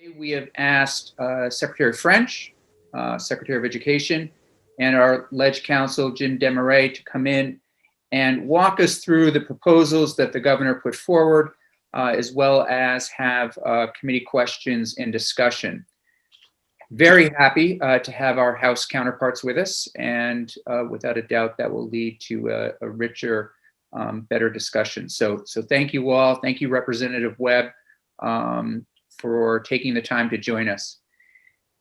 We have asked Secretary French, Secretary of Education, and our Ledge Counsel, Jim Demarais, to come in and walk us through the proposals that the governor put forward, as well as have committee questions and discussion. Very happy to have our House counterparts with us, and without a doubt that will lead to a richer, better discussion. So thank you all. Thank you, Representative Webb, for taking the time to join us.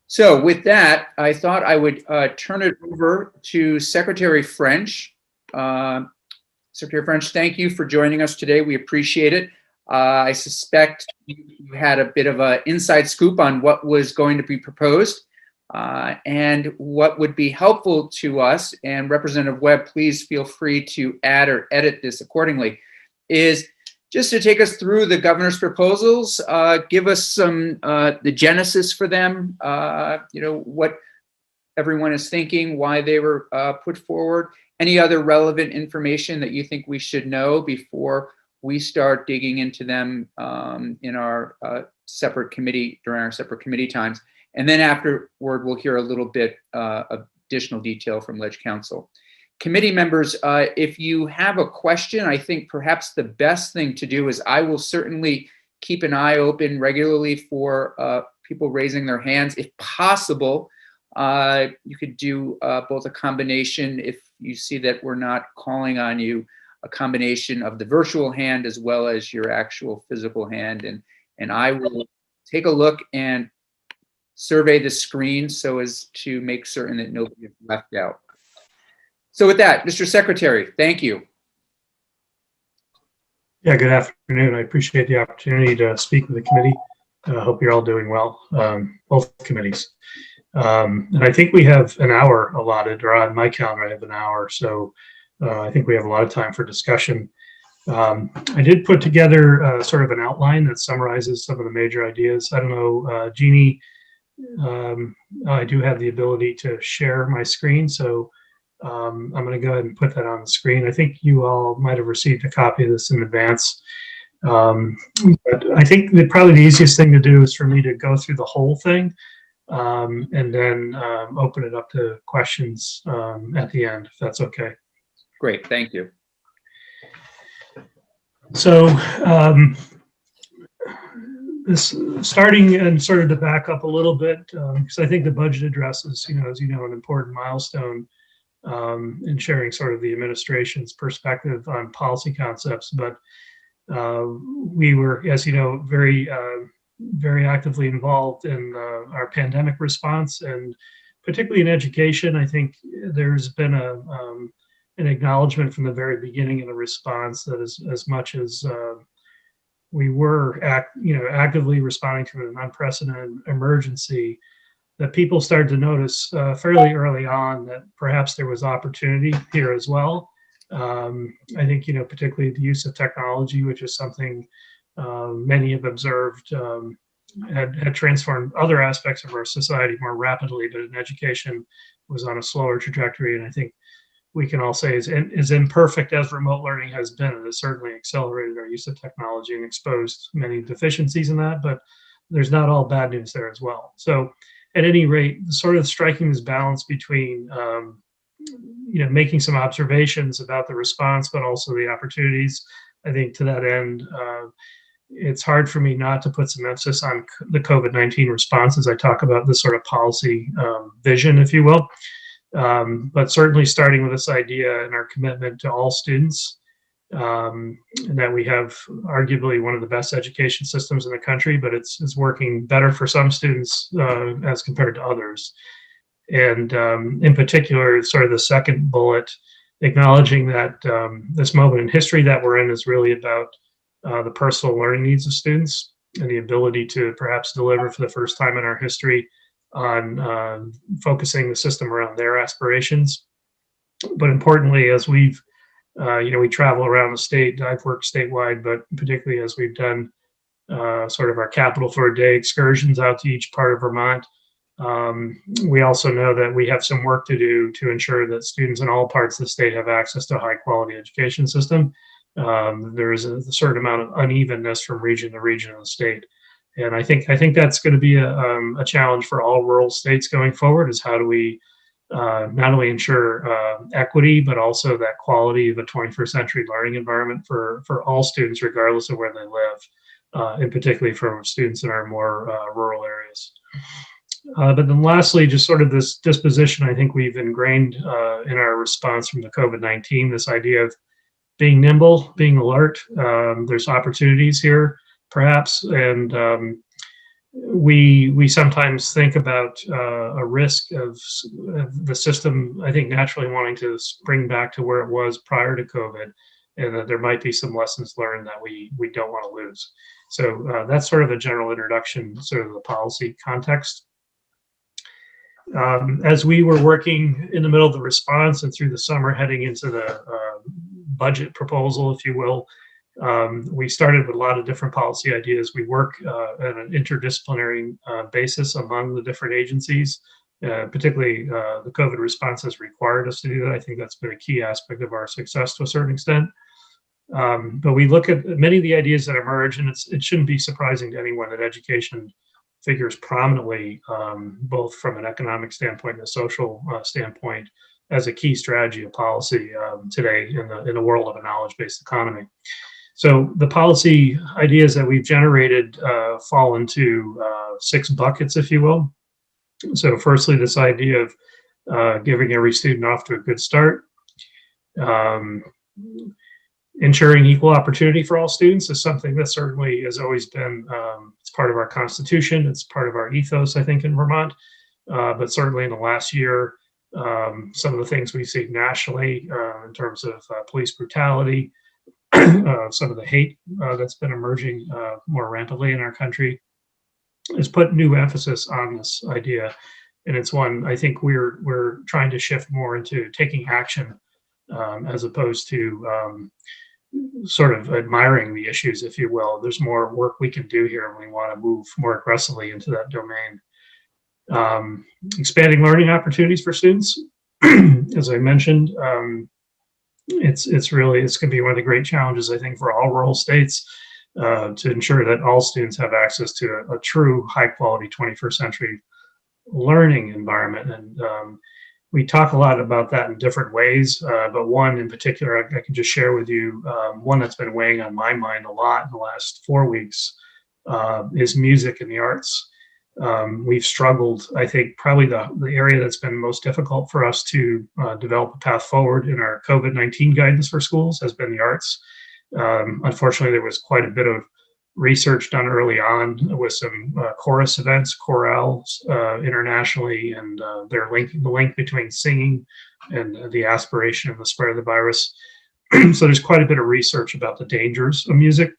So with that, I thought I would turn it over to Secretary French. Secretary French, thank you for joining us today. We appreciate it. I suspect you had a bit of an inside scoop on what was going to be proposed and what would be helpful to us, and Representative Webb, please feel free to add or edit this accordingly, is just to take us through the governor's proposals, give us some, the genesis for them, what everyone is thinking, why they were put forward, any other relevant information that you think we should know before we start digging into them in our separate committee, during our separate committee times. And then afterward, we'll hear a little bit of additional detail from Ledge Counsel. Committee members, if you have a question, I think perhaps the best thing to do is I will certainly keep an eye open regularly for people raising their hands. If possible, you could do both a combination, if you see that we're not calling on you, a combination of the virtual hand as well as your actual physical hand. And I will take a look and survey the screen so as to make certain that nobody is left out. So with that, Mr. Secretary, thank you. Yeah, good afternoon. I appreciate the opportunity to speak with the committee. I hope you're all doing well, both committees. And I think we have an hour allotted, or on my calendar I have an hour, so I think we have a lot of time for discussion. I did put together sort of an outline that summarizes some of the major ideas. I don't know, Jeannie, I do have the ability to share my screen, so I'm going to go ahead and put that on the screen. I think you all might have received a copy of this in advance. But I think that probably the easiest thing to do is for me to go through the whole thing and then open it up to questions at the end, if that's okay. Great, thank you. So this starting and sort of to back up a little bit, because I think the budget address is, as you know, an important milestone in sharing sort of the administration's perspective on policy concepts. But we were, as you know, very actively involved in our pandemic response, and particularly in education. I think there's been an acknowledgement from the very beginning in the response that as much as we were actively responding to an unprecedented emergency, that people started to notice fairly early on that perhaps there was opportunity here as well. I think, particularly the use of technology, which is something many have observed had transformed other aspects of our society more rapidly, but in education was on a slower trajectory. And I think we can all say as imperfect as remote learning has been, it has certainly accelerated our use of technology and exposed many deficiencies in that, but there's not all bad news there as well. So at any rate, sort of striking this balance between, making some observations about the response, but also the opportunities. I think to that end, it's hard for me not to put some emphasis on the COVID-19 response as I talk about this sort of policy vision, if you will. But certainly starting with this idea and our commitment to all students, and that we have arguably one of the best education systems in the country, but it's working better for some students as compared to others. And in particular, sort of the second bullet, acknowledging that this moment in history that we're in is really about the personal learning needs of students and the ability to perhaps deliver for the first time in our history on focusing the system around their aspirations. But importantly, as we travel around the state, I've worked statewide, but particularly as we've done sort of our capital for a day excursions out to each part of Vermont, we also know that we have some work to do to ensure that students in all parts of the state have access to a high quality education system. There is a certain amount of unevenness from region to region of the state. And I think that's going to be a challenge for all rural states going forward. Is how do we not only ensure equity, but also that quality of a 21st century learning environment for all students, regardless of where they live, and particularly for students in our more rural areas. But then lastly, just sort of this disposition, I think we've ingrained in our response from the COVID-19, this idea of being nimble, being alert. There's opportunities here, perhaps, and we sometimes think about a risk of the system, I think, naturally wanting to spring back to where it was prior to COVID, and that there might be some lessons learned that we don't want to lose. So that's sort of a general introduction, sort of the policy context. As we were working in the middle of the response and through the summer heading into the budget proposal, if you will, we started with a lot of different policy ideas. We work at an interdisciplinary basis among the different agencies, particularly the COVID response has required us to do that. I think that's been a key aspect of our success to a certain extent. But we look at many of the ideas that emerge, and it shouldn't be surprising to anyone that education figures prominently, both from an economic standpoint and a social standpoint, as a key strategy of policy today in the world of a knowledge-based economy. So the policy ideas that we've generated fall into 6 buckets, if you will. So firstly, this idea of giving every student off to a good start. Ensuring equal opportunity for all students is something that certainly has always been, it's part of our Constitution, it's part of our ethos, I think, in Vermont. But certainly in the last year, some of the things we see nationally in terms of police brutality, some of the hate that's been emerging more rampantly in our country has put new emphasis on this idea. And it's one I think we're trying to shift more into taking action as opposed to sort of admiring the issues, if you will. There's more work we can do here, and we want to move more aggressively into that domain. Expanding learning opportunities for students, as I mentioned, it's going to be one of the great challenges, I think, for all rural states to ensure that all students have access to a true high quality 21st century learning environment. And we talk a lot about that in different ways, but one in particular I can just share with you, one that's been weighing on my mind a lot in the last 4 weeks is music and the arts. We've struggled, I think, probably the area that's been most difficult for us to develop a path forward in our COVID-19 guidance for schools has been the arts. Unfortunately, there was quite a bit of research done early on with some chorus events, chorales internationally, and the link between singing and the aspiration of the spread of the virus. So there's quite a bit of research about the dangers of music,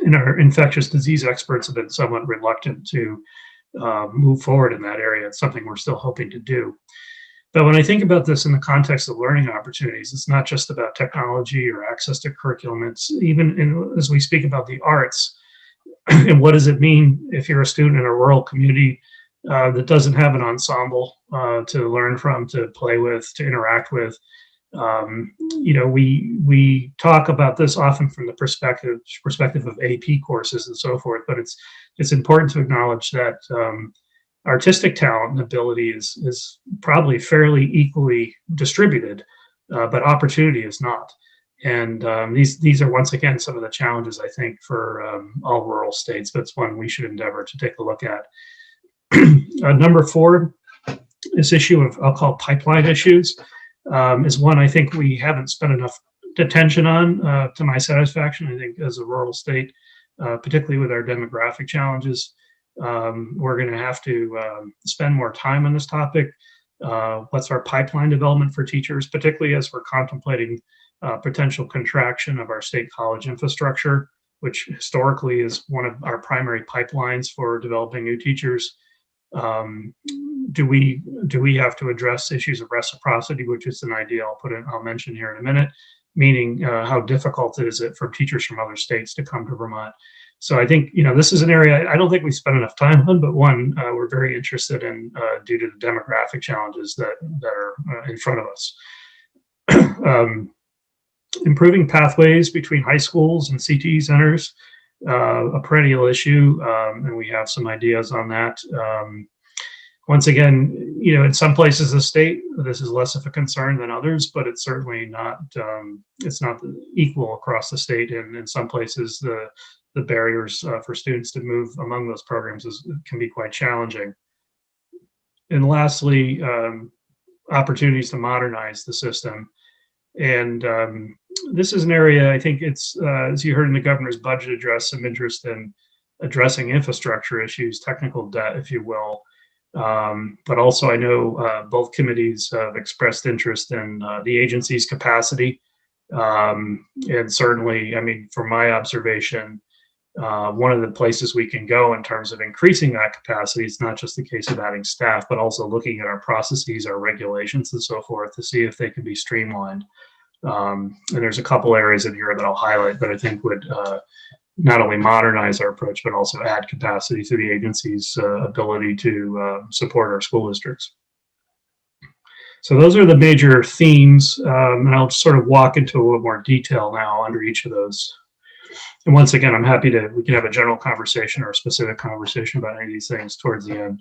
and our infectious disease experts have been somewhat reluctant to move forward in that area. It's something we're still hoping to do. But when I think about this in the context of learning opportunities, it's not just about technology or access to curriculum. It's even as we speak about the arts, and what does it mean if you're a student in a rural community that doesn't have an ensemble to learn from, to play with, to interact with. We talk about this often from the perspective of AP courses and so forth, but it's important to acknowledge that artistic talent and ability is probably fairly equally distributed, but opportunity is not. And these are once again some of the challenges, I think, for all rural states, but it's one we should endeavor to take a look at. Number 4, this issue of, I'll call, pipeline issues, is one I think we haven't spent enough attention on to my satisfaction. I think as a rural state, particularly with our demographic challenges, we're going to have to spend more time on this topic. What's our pipeline development for teachers, particularly as we're contemplating potential contraction of our state college infrastructure, which historically is one of our primary pipelines for developing new teachers. Do we have to address issues of reciprocity, which is an idea I'll mention here in a minute, meaning how difficult is it for teachers from other states to come to Vermont? So I think, this is an area I don't think we spend enough time on, but one we're very interested in due to the demographic challenges that are in front of us. Improving pathways between high schools and CTE centers a perennial issue, and we have some ideas on that. Once again, in some places in the state, this is less of a concern than others, but it's certainly not, it's not equal across the state. And in some places, the barriers for students to move among those programs can be quite challenging. And lastly, opportunities to modernize the system. And this is an area, I think it's, as you heard in the governor's budget address, some interest in addressing infrastructure issues, technical debt, if you will. But also I know both committees have expressed interest in the agency's capacity. And certainly, I mean, from my observation, one of the places we can go in terms of increasing that capacity, it's not just the case of adding staff, but also looking at our processes, our regulations and so forth to see if they can be streamlined. And there's a couple areas in here that I'll highlight that I think would not only modernize our approach, but also add capacity to the agency's ability to support our school districts. So those are the major themes, and I'll sort of walk into a little more detail now under each of those. And once again, I'm happy we can have a general conversation or a specific conversation about any of these things towards the end.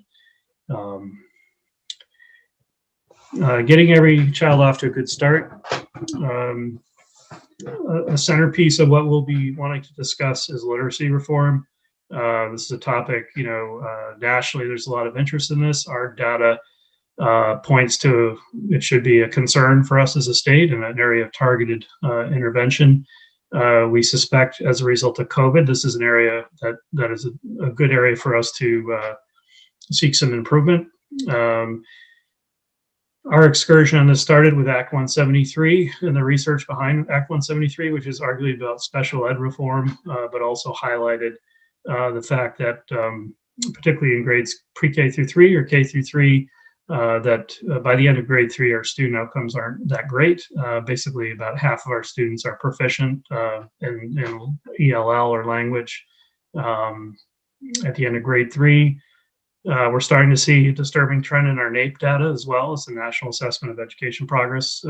Getting every child off to a good start. A centerpiece of what we'll be wanting to discuss is literacy reform. This is a topic, nationally, there's a lot of interest in this. Our data points to it should be a concern for us as a state and an area of targeted intervention. We suspect as a result of COVID, this is an area that is a good area for us to seek some improvement. Our excursion on this started with Act 173 and the research behind Act 173, which is arguably about special ed reform, but also highlighted the fact that particularly in grades pre-K through 3 or K through 3, that by the end of grade 3, our student outcomes aren't that great. Basically, about half of our students are proficient in ELL or language at the end of grade 3. We're starting to see a disturbing trend in our NAEP data as well as the National Assessment of Education Progress,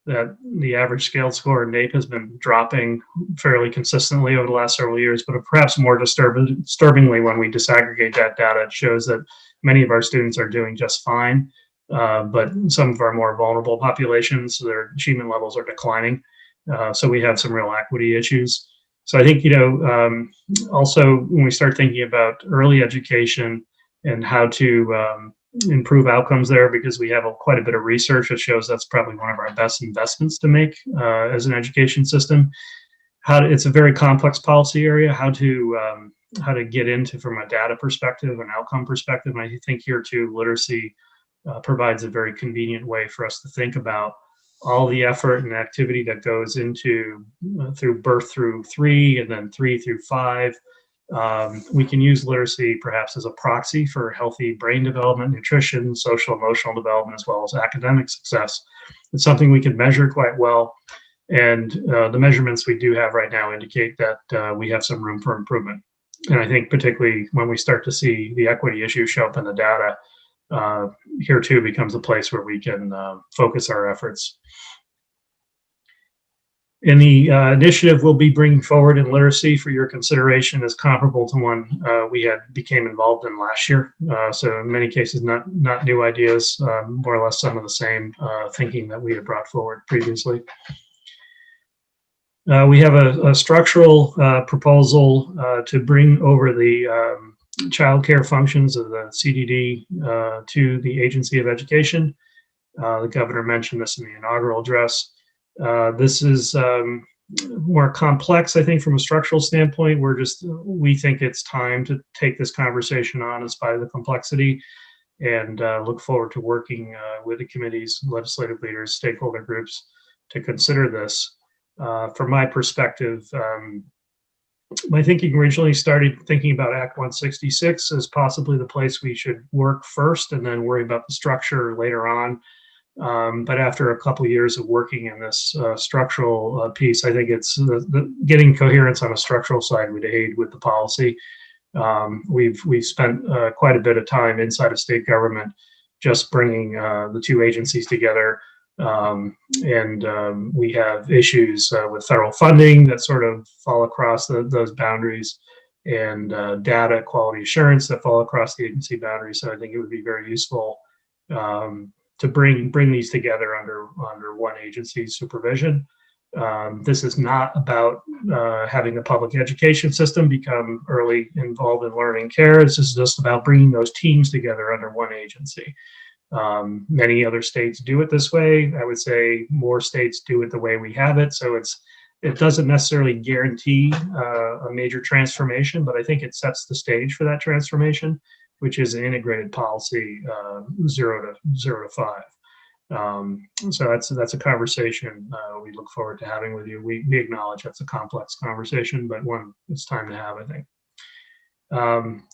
that the average scaled score in NAEP has been dropping fairly consistently over the last several years, but perhaps more disturbingly when we disaggregate that data, it shows that many of our students are doing just fine, but some of our more vulnerable populations, their achievement levels are declining. So we have some real equity issues. So I think, also when we start thinking about early education and how to improve outcomes there, because we have quite a bit of research that shows that's probably one of our best investments to make as an education system. It's a very complex policy area, how to get into from a data perspective and outcome perspective. And I think here too, literacy provides a very convenient way for us to think about all the effort and activity that goes into through birth through 3 and then 3 through 5. We can use literacy perhaps as a proxy for healthy brain development, nutrition, social, emotional development, as well as academic success. It's something we can measure quite well. And the measurements we do have right now indicate that we have some room for improvement. And I think particularly when we start to see the equity issue show up in the data, here too becomes a place where we can focus our efforts. And the initiative we'll be bringing forward in literacy for your consideration is comparable to one we became involved in last year. So in many cases, not new ideas, more or less some of the same thinking that we had brought forward previously. We have a structural proposal to bring over the child care functions of the CDD to the Agency of Education. The governor mentioned this in the inaugural address. This is more complex, I think, from a structural standpoint. We think it's time to take this conversation on in spite of the complexity, and look forward to working with the committees, legislative leaders, stakeholder groups to consider this. From my perspective, my thinking originally started thinking about Act 166 as possibly the place we should work first and then worry about the structure later on. But after a couple of years of working in this structural piece, I think it's getting coherence on a structural side would aid with the policy. We've spent quite a bit of time inside of state government just bringing the two agencies together, We have issues with federal funding that sort of fall across those boundaries, and data quality assurance that fall across the agency boundaries. So I think it would be very useful to bring these together under one agency's supervision. This is not about having the public education system become early involved in learning care. This is just about bringing those teams together under one agency. Many other states do it this way. I would say more states do it the way we have it. So it doesn't necessarily guarantee a major transformation, but I think it sets the stage for that transformation, which is an integrated policy, 0 to 5. So that's a conversation we look forward to having with you. We acknowledge that's a complex conversation, but one it's time to have, I think.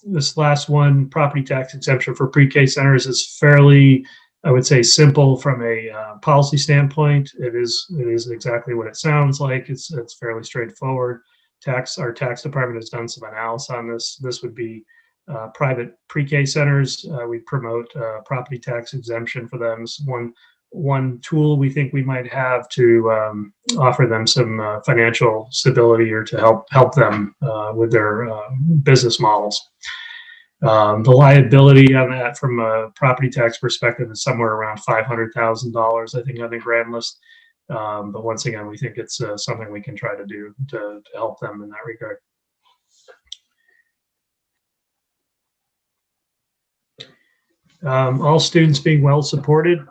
This last one, property tax exemption for pre-K centers, is fairly, I would say, simple from a policy standpoint. It is exactly what it sounds like. It's fairly straightforward. Our tax department has done some analysis on this. This would be private pre-K centers. We promote property tax exemption for them. It's one tool we think we might have to offer them some financial stability, or to help them with their business models. The liability on that from a property tax perspective is somewhere around $500,000, I think, on the grand list. But once again, we think it's something we can try to do to help them in that regard. All students being well supported.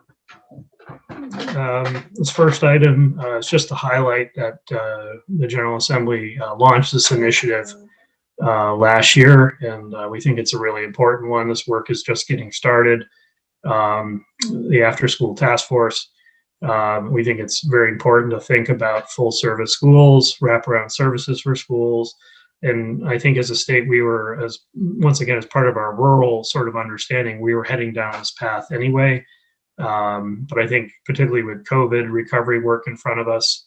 This first item is just to highlight that the General Assembly launched this initiative last year, and we think it's a really important one. This work is just getting started. The after-school task force, we think it's very important to think about full-service schools, wraparound services for schools. And I think as a state, we were, once again, as part of our rural sort of understanding, we were heading down this path anyway. But I think particularly with COVID, recovery work in front of us,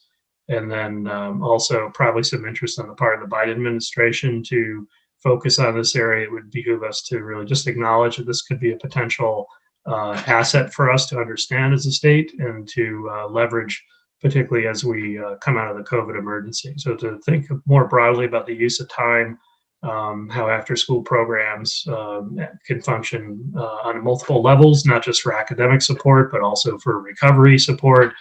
and then also probably some interest on the part of the Biden administration to focus on this area, it would behoove us to really just acknowledge that this could be a potential asset for us to understand as a state, and to leverage, particularly as we come out of the COVID emergency. So to think more broadly about the use of time, how after-school programs can function on multiple levels, not just for academic support, but also for recovery support,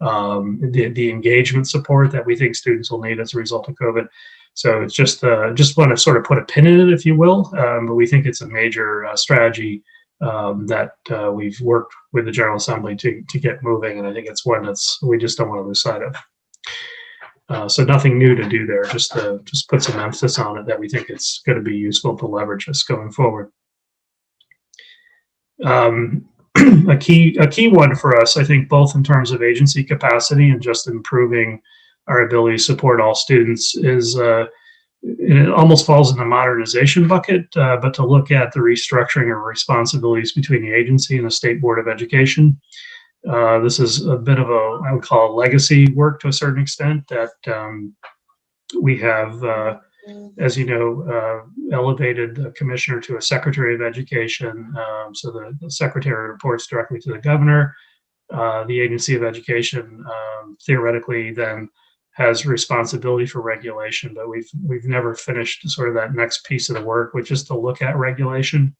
the engagement support that we think students will need as a result of COVID. So it's just want to sort of put a pin in it, if you will, but we think it's a major strategy that we've worked with the General Assembly to get moving, and I think it's one that's we just don't want to lose sight of. So nothing new to do there, just put some emphasis on it that we think it's going to be useful to leverage this going forward. A key one for us, I think, both in terms of agency capacity and just improving our ability to support all students, is it almost falls in the modernization bucket, but to look at the restructuring of responsibilities between the agency and the State Board of Education. This is a bit of I would call legacy work to a certain extent, that we have, as you know, elevated the commissioner to a secretary of education. So the secretary reports directly to the governor. The agency of education theoretically then has responsibility for regulation, but we've never finished sort of that next piece of the work, which is to look at regulation.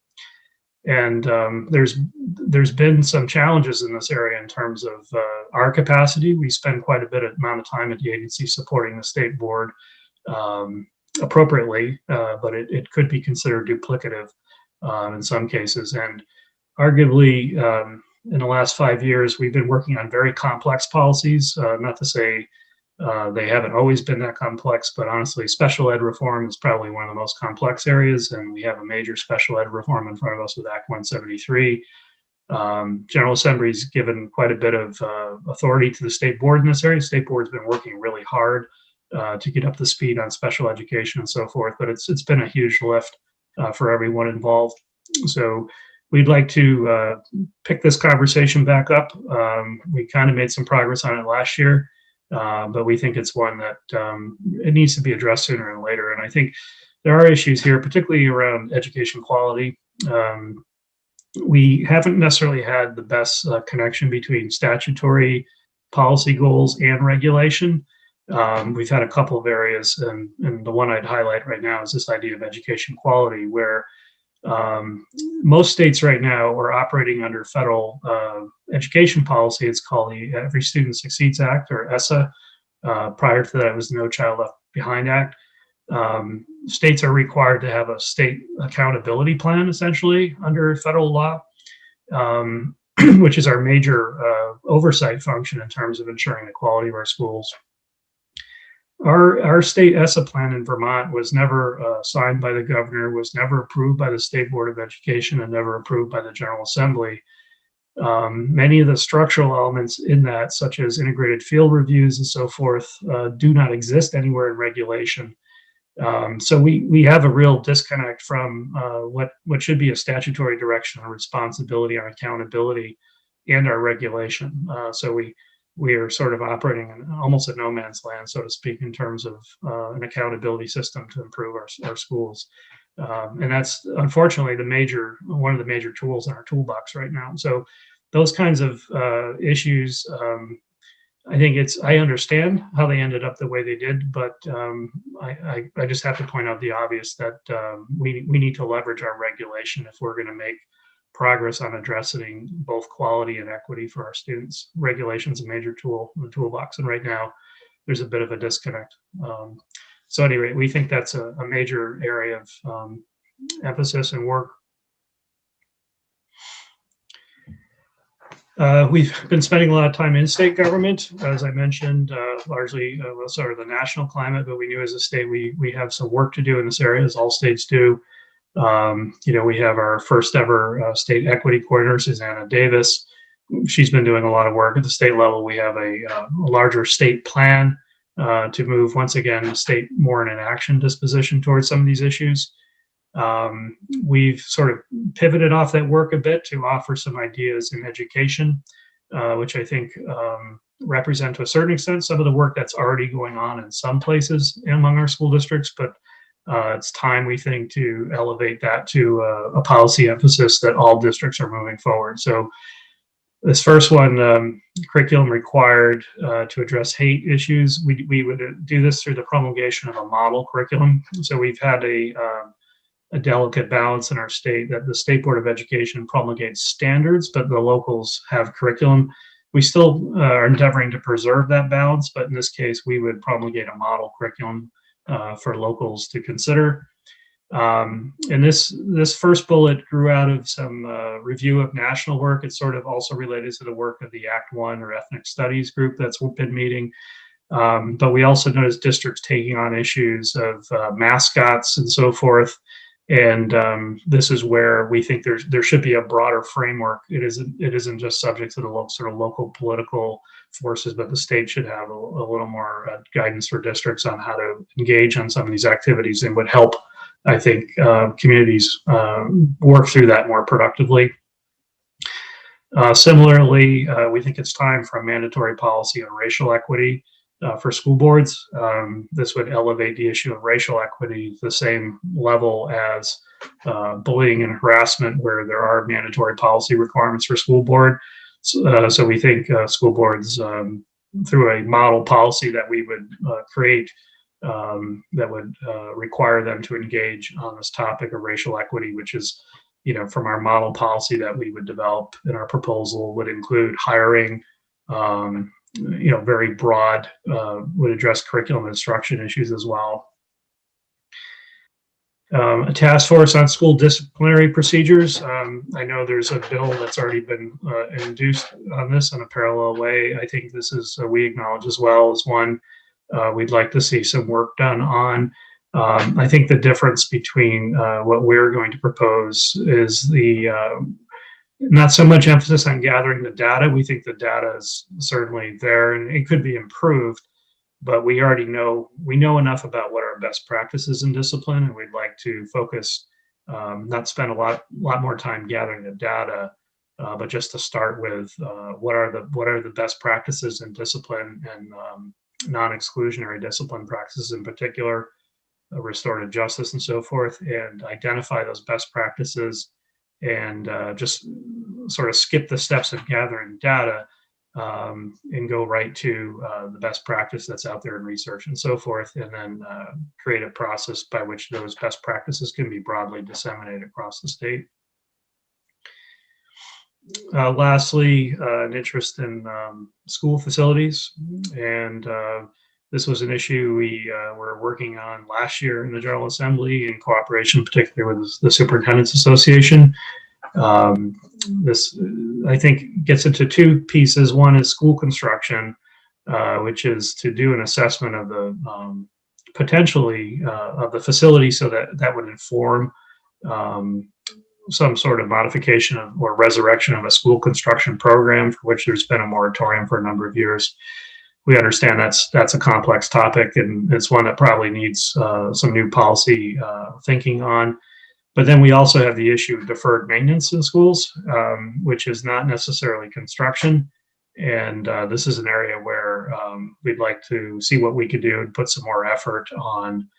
And there's been some challenges in this area in terms of our capacity. We spend quite a bit of amount of time at the agency supporting the state board appropriately, but it could be considered duplicative in some cases. And arguably, in the last 5 years, we've been working on very complex policies. Not to say they haven't always been that complex, but honestly, special ed reform is probably one of the most complex areas, and we have a major special ed reform in front of us with Act 173. General Assembly's given quite a bit of authority to the state board in this area. State board's been working really hard to get up to speed on special education and so forth, but it's been a huge lift for everyone involved. So we'd like to pick this conversation back up. We kind of made some progress on it last year. But we think it's one that it needs to be addressed sooner than later. And I think there are issues here, particularly around education quality. We haven't necessarily had the best connection between statutory policy goals and regulation. We've had a couple of areas, and the one I'd highlight right now is this idea of education quality, where most states right now are operating under federal education policy. It's called the Every Student Succeeds Act, or ESSA. Prior to that, it was the No Child Left Behind Act. States are required to have a state accountability plan, essentially, under federal law, which is our major oversight function in terms of ensuring the quality of our schools. Our state ESSA plan in Vermont was never signed by the governor, was never approved by the State Board of Education, and never approved by the General Assembly. Many of the structural elements in that, such as integrated field reviews and so forth, do not exist anywhere in regulation. So we have a real disconnect from what should be a statutory direction on responsibility, on accountability, and our regulation. So we are sort of operating in almost a no man's land, so to speak, in terms of an accountability system to improve our schools. And that's unfortunately one of the major tools in our toolbox right now. So those kinds of issues, I understand how they ended up the way they did, but I just have to point out the obvious that we need to leverage our regulation if we're going to make progress on addressing both quality and equity for our students. Regulation's a major tool in the toolbox, and right now there's a bit of a disconnect. So anyway, we think that's a major area of emphasis and work. We've been spending a lot of time in state government, as I mentioned, largely sort of the national climate, but we knew as a state we have some work to do in this area, as all states do. We have our first ever state equity coordinator, Susanna Davis. She's been doing a lot of work at the state level. We have a larger state plan to move, once again, the state more in an action disposition towards some of these issues. We've sort of pivoted off that work a bit to offer some ideas in education, which I think represent to a certain extent some of the work that's already going on in some places among our school districts, but it's time, we think, to elevate that to a policy emphasis that all districts are moving forward. So this first one, curriculum required to address hate issues, we would do this through the promulgation of a model curriculum. So we've had a delicate balance in our state that the State Board of Education promulgates standards, but the locals have curriculum. We still are endeavoring to preserve that balance, but in this case, we would promulgate a model curriculum for locals to consider. And this first bullet grew out of some review of national work. It's sort of also related to the work of the Act One or Ethnic Studies group that's been meeting. But we also noticed districts taking on issues of mascots and so forth. And this is where we think there should be a broader framework. It isn't just subject to the sort of local political forces, but the state should have a little more guidance for districts on how to engage on some of these activities, and would help, I think, communities work through that more productively. Similarly, we think it's time for a mandatory policy on racial equity for school boards. This would elevate the issue of racial equity to the same level as bullying and harassment, where there are mandatory policy requirements for school board. So we think school boards, through a model policy that we would create, that would require them to engage on this topic of racial equity, which is, from our model policy that we would develop in our proposal, would include hiring, very broad, would address curriculum instruction issues as well. A task force on school disciplinary procedures. I know there's a bill that's already been induced on this in a parallel way. I think this is, we acknowledge as well, as one we'd like to see some work done on. I think the difference between what we're going to propose is the not so much emphasis on gathering the data. We think the data is certainly there and it could be improved, but we know enough about what our best practices in discipline, and we'd like to focus, not spend a lot more time gathering the data, but just to start with what are the best practices in discipline, and non-exclusionary discipline practices in particular, restorative justice and so forth, and identify those best practices and just sort of skip the steps of gathering data and go right to the best practice that's out there in research and so forth, and then create a process by which those best practices can be broadly disseminated across the state. Lastly, an interest in school facilities, and this was an issue we were working on last year in the General Assembly in cooperation, particularly with the Superintendent's Association. This, I think, gets into two pieces. One is school construction, which is to do an assessment of the potentially of the facility, so that would inform some sort of modification of, or resurrection of a school construction program for which there's been a moratorium for a number of years. We understand that's a complex topic, and it's one that probably needs some new policy thinking on. But then we also have the issue of deferred maintenance in schools, which is not necessarily construction. And this is an area where we'd like to see what we could do and put some more effort on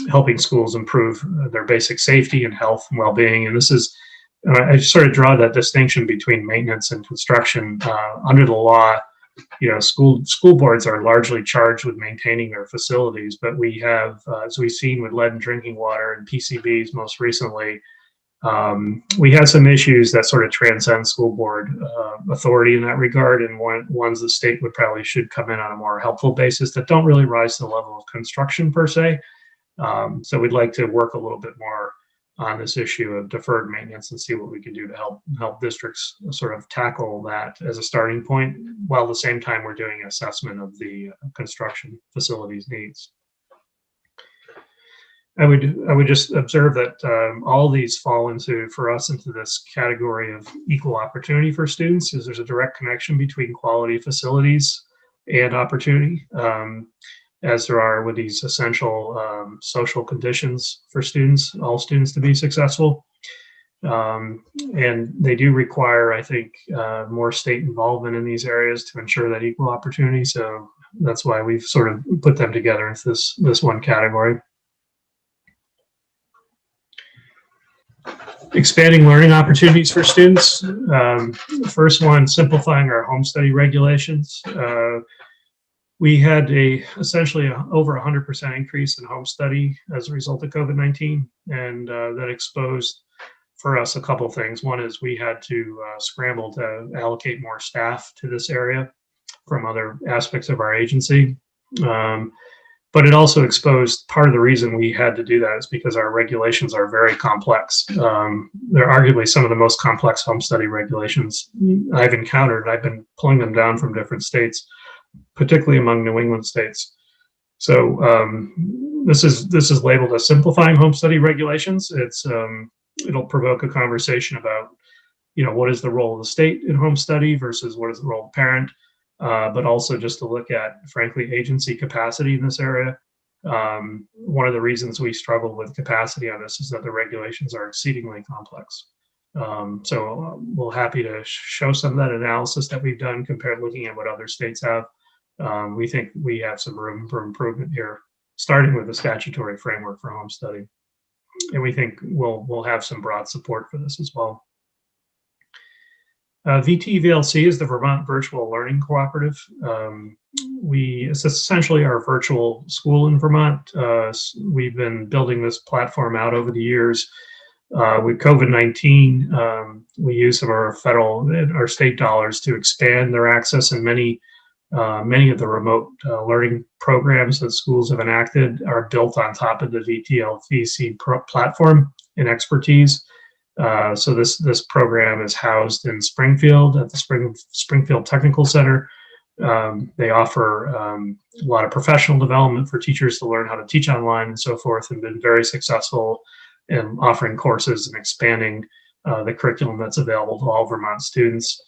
helping schools improve their basic safety and health and well-being. And this is, I sort of draw that distinction between maintenance and construction. Under the law, school boards are largely charged with maintaining their facilities, but we have, as we've seen with lead in drinking water and PCBs most recently, we have some issues that sort of transcend school board authority in that regard, and ones the state should come in on a more helpful basis that don't really rise to the level of construction per se. So we'd like to work a little bit more on this issue of deferred maintenance and see what we can do to help districts sort of tackle that as a starting point, while at the same time we're doing an assessment of the construction facilities needs. I would just observe that all these fall for us into this category of equal opportunity for students, because there's a direct connection between quality facilities and opportunity, as there are with these essential social conditions for all students to be successful. And they do require, I think, more state involvement in these areas to ensure that equal opportunity. So that's why we've sort of put them together into this one category. Expanding learning opportunities for students. The first one, simplifying our home study regulations. We had essentially over 100% increase in home study as a result of COVID-19, and that exposed for us a couple things. One is we had to scramble to allocate more staff to this area from other aspects of our agency. But it also exposed, part of the reason we had to do that is because our regulations are very complex. They're arguably some of the most complex home study regulations I've encountered. I've been pulling them down from different states, particularly among New England states. So this is labeled as simplifying home study regulations. It'll provoke a conversation about, what is the role of the state in home study versus what is the role of the parent, but also just to look at, frankly, agency capacity in this area. One of the reasons we struggle with capacity on this is that the regulations are exceedingly complex. So we're happy to show some of that analysis that we've done compared looking at what other states have. We think we have some room for improvement here, starting with the statutory framework for home study. And we think we'll have some broad support for this as well. VTVLC is the Vermont Virtual Learning Cooperative. It's essentially our virtual school in Vermont. We've been building this platform out over the years. With COVID-19, we use some of our state dollars to expand their access, and many of the remote learning programs that schools have enacted are built on top of the VTLVC platform and expertise. So this program is housed in Springfield at the Springfield Technical Center. They offer a lot of professional development for teachers to learn how to teach online and so forth, and been very successful in offering courses and expanding the curriculum that's available to all Vermont students.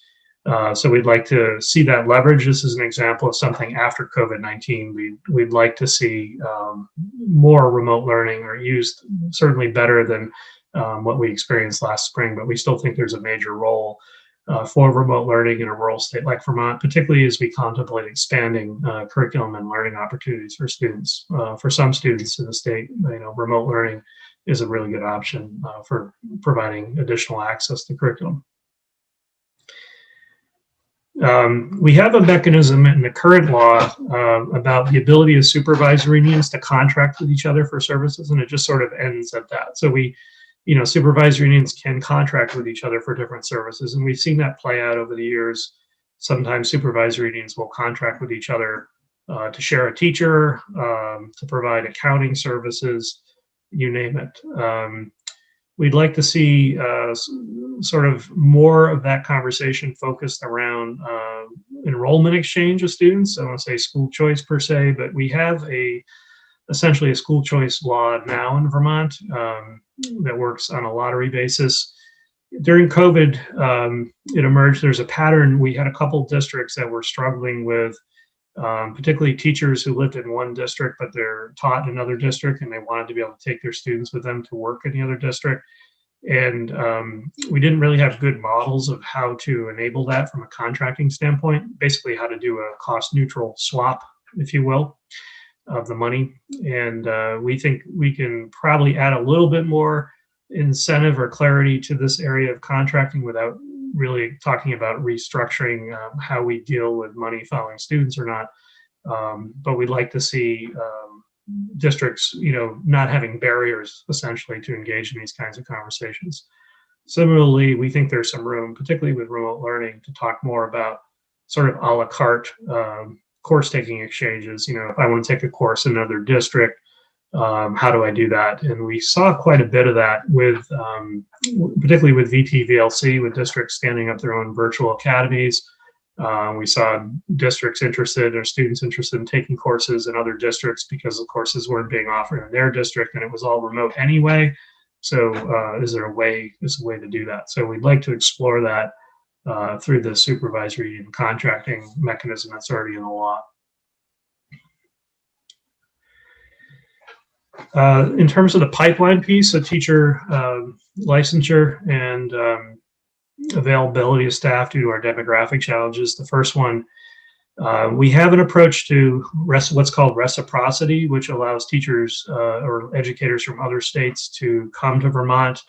So we'd like to see that leverage. This is an example of something after COVID-19. We'd like to see more remote learning, or used certainly better than what we experienced last spring, but we still think there's a major role for remote learning in a rural state like Vermont, particularly as we contemplate expanding curriculum and learning opportunities for students. For some students in the state, remote learning is a really good option for providing additional access to curriculum. We have a mechanism in the current law about the ability of supervisory unions to contract with each other for services, and it just sort of ends at that. So supervisory unions can contract with each other for different services, and we've seen that play out over the years. Sometimes supervisory unions will contract with each other to share a teacher, to provide accounting services, you name it. We'd like to see sort of more of that conversation focused around enrollment exchange of students. I don't want to say school choice per se, but we have essentially a school choice law now in Vermont that works on a lottery basis. During COVID, it emerged there's a pattern. We had a couple districts that were struggling with particularly teachers who lived in one district, but they're taught in another district, and they wanted to be able to take their students with them to work in the other district. And we didn't really have good models of how to enable that from a contracting standpoint, basically how to do a cost neutral swap, if you will, of the money. And we think we can probably add a little bit more incentive or clarity to this area of contracting without really talking about restructuring how we deal with money following students or not. But we'd like to see districts, not having barriers essentially to engage in these kinds of conversations. Similarly, we think there's some room, particularly with remote learning, to talk more about sort of a la carte course taking exchanges. If I want to take a course in another district, how do I do that? And we saw quite a bit of that with, particularly with VTVLC, with districts standing up their own virtual academies. We saw districts interested or students interested in taking courses in other districts because the courses weren't being offered in their district and it was all remote anyway. So is there a way to do that? So we'd like to explore that through the supervisory and contracting mechanism that's already in the law. In terms of the pipeline piece, so teacher licensure and availability of staff due to our demographic challenges. The first one, we have an approach to what's called reciprocity, which allows teachers or educators from other states to come to Vermont.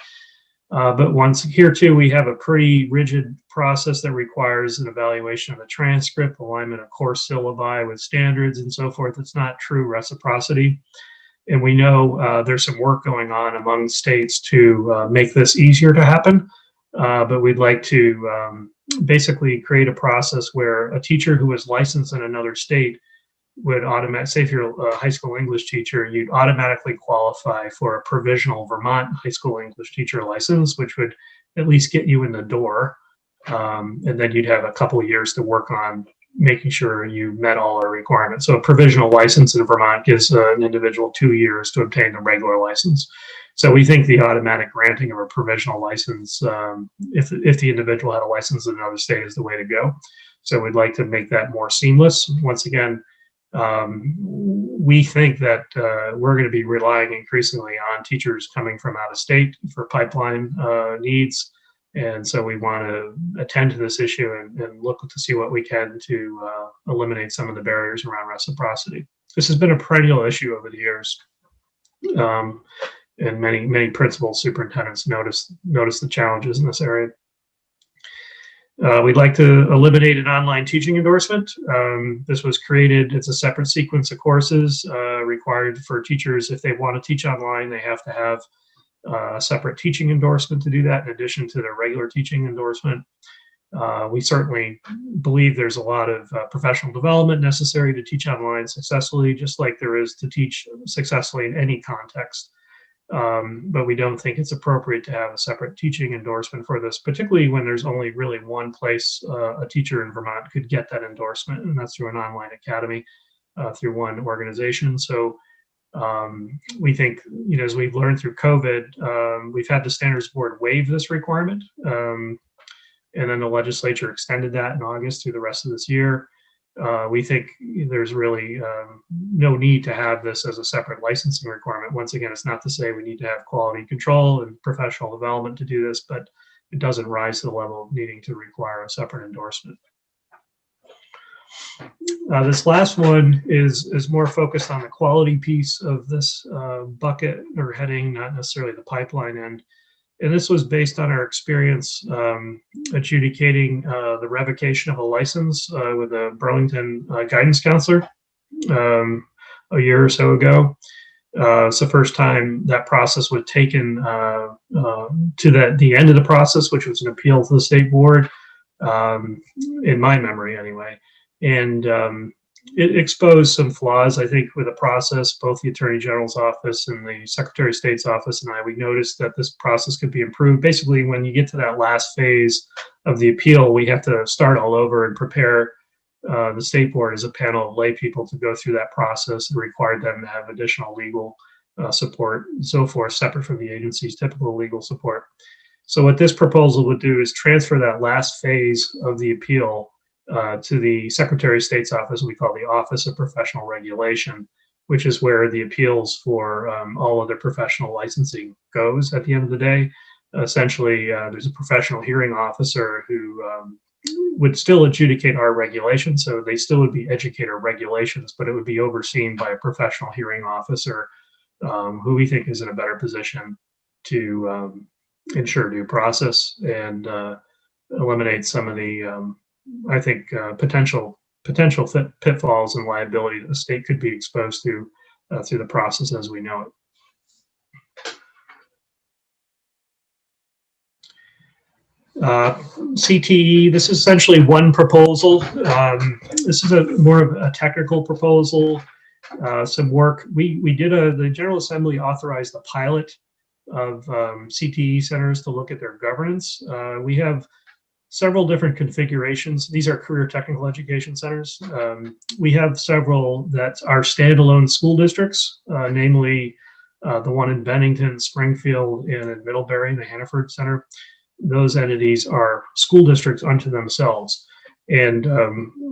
But once here too, we have a pretty rigid process that requires an evaluation of the transcript, alignment of course syllabi with standards and so forth. It's not true reciprocity. And we know there's some work going on among states to make this easier to happen. But we'd like to basically create a process where a teacher who is licensed in another state would say if you're a high school English teacher, you'd automatically qualify for a provisional Vermont high school English teacher license, which would at least get you in the door. And then you'd have a couple of years to work on making sure you met all our requirements. So a provisional license in Vermont gives an individual 2 years to obtain a regular license. So we think the automatic granting of a provisional license, if the individual had a license in another state, is the way to go. So we'd like to make that more seamless. Once again, we think that we're going to be relying increasingly on teachers coming from out of state for pipeline needs. And so we want to attend to this issue and look to see what we can to eliminate some of the barriers around reciprocity. This has been a perennial issue over the years. And many principals, superintendents notice the challenges in this area. We'd like to eliminate an online teaching endorsement. This was created, it's a separate sequence of courses required for teachers. If they want to teach online, they have to have a separate teaching endorsement to do that in addition to their regular teaching endorsement. We certainly believe there's a lot of professional development necessary to teach online successfully, just like there is to teach successfully in any context. But we don't think it's appropriate to have a separate teaching endorsement for this, particularly when there's only really one place a teacher in Vermont could get that endorsement, and that's through an online academy through one organization. So we think, as we've learned through COVID, we've had the Standards Board waive this requirement. And then the legislature extended that in August through the rest of this year. We think there's really no need to have this as a separate licensing requirement. Once again, it's not to say we need to have quality control and professional development to do this, but it doesn't rise to the level of needing to require a separate endorsement. This last one is more focused on the quality piece of this bucket or heading, not necessarily the pipeline end. And this was based on our experience adjudicating the revocation of a license with a Burlington guidance counselor a year or so ago. It's the first time that process was taken to the end of the process, which was an appeal to the state board, in my memory anyway. And it exposed some flaws, I think, with the process. Both the Attorney General's office and the Secretary of State's office and we noticed that this process could be improved. Basically, when you get to that last phase of the appeal, we have to start all over and prepare the state board as a panel of lay people to go through that process. It required them to have additional legal support and so forth, separate from the agency's typical legal support. So what this proposal would do is transfer that last phase of the appeal to the Secretary of State's office, we call the Office of Professional Regulation, which is where the appeals for all other professional licensing goes at the end of the day. Essentially, there's a professional hearing officer who would still adjudicate our regulations, so they still would be educator regulations, but it would be overseen by a professional hearing officer who we think is in a better position to ensure due process and eliminate some of the I think potential pitfalls and liability that the state could be exposed to through the process as we know it. CTE, this is essentially one proposal. This is more of a technical proposal. Some work we did. The General Assembly authorized a pilot of CTE centers to look at their governance. We have several different configurations. These are career technical education centers. We have several that are standalone school districts, namely the one in Bennington, Springfield, and in Middlebury, the Hannaford Center. Those entities are school districts unto themselves. And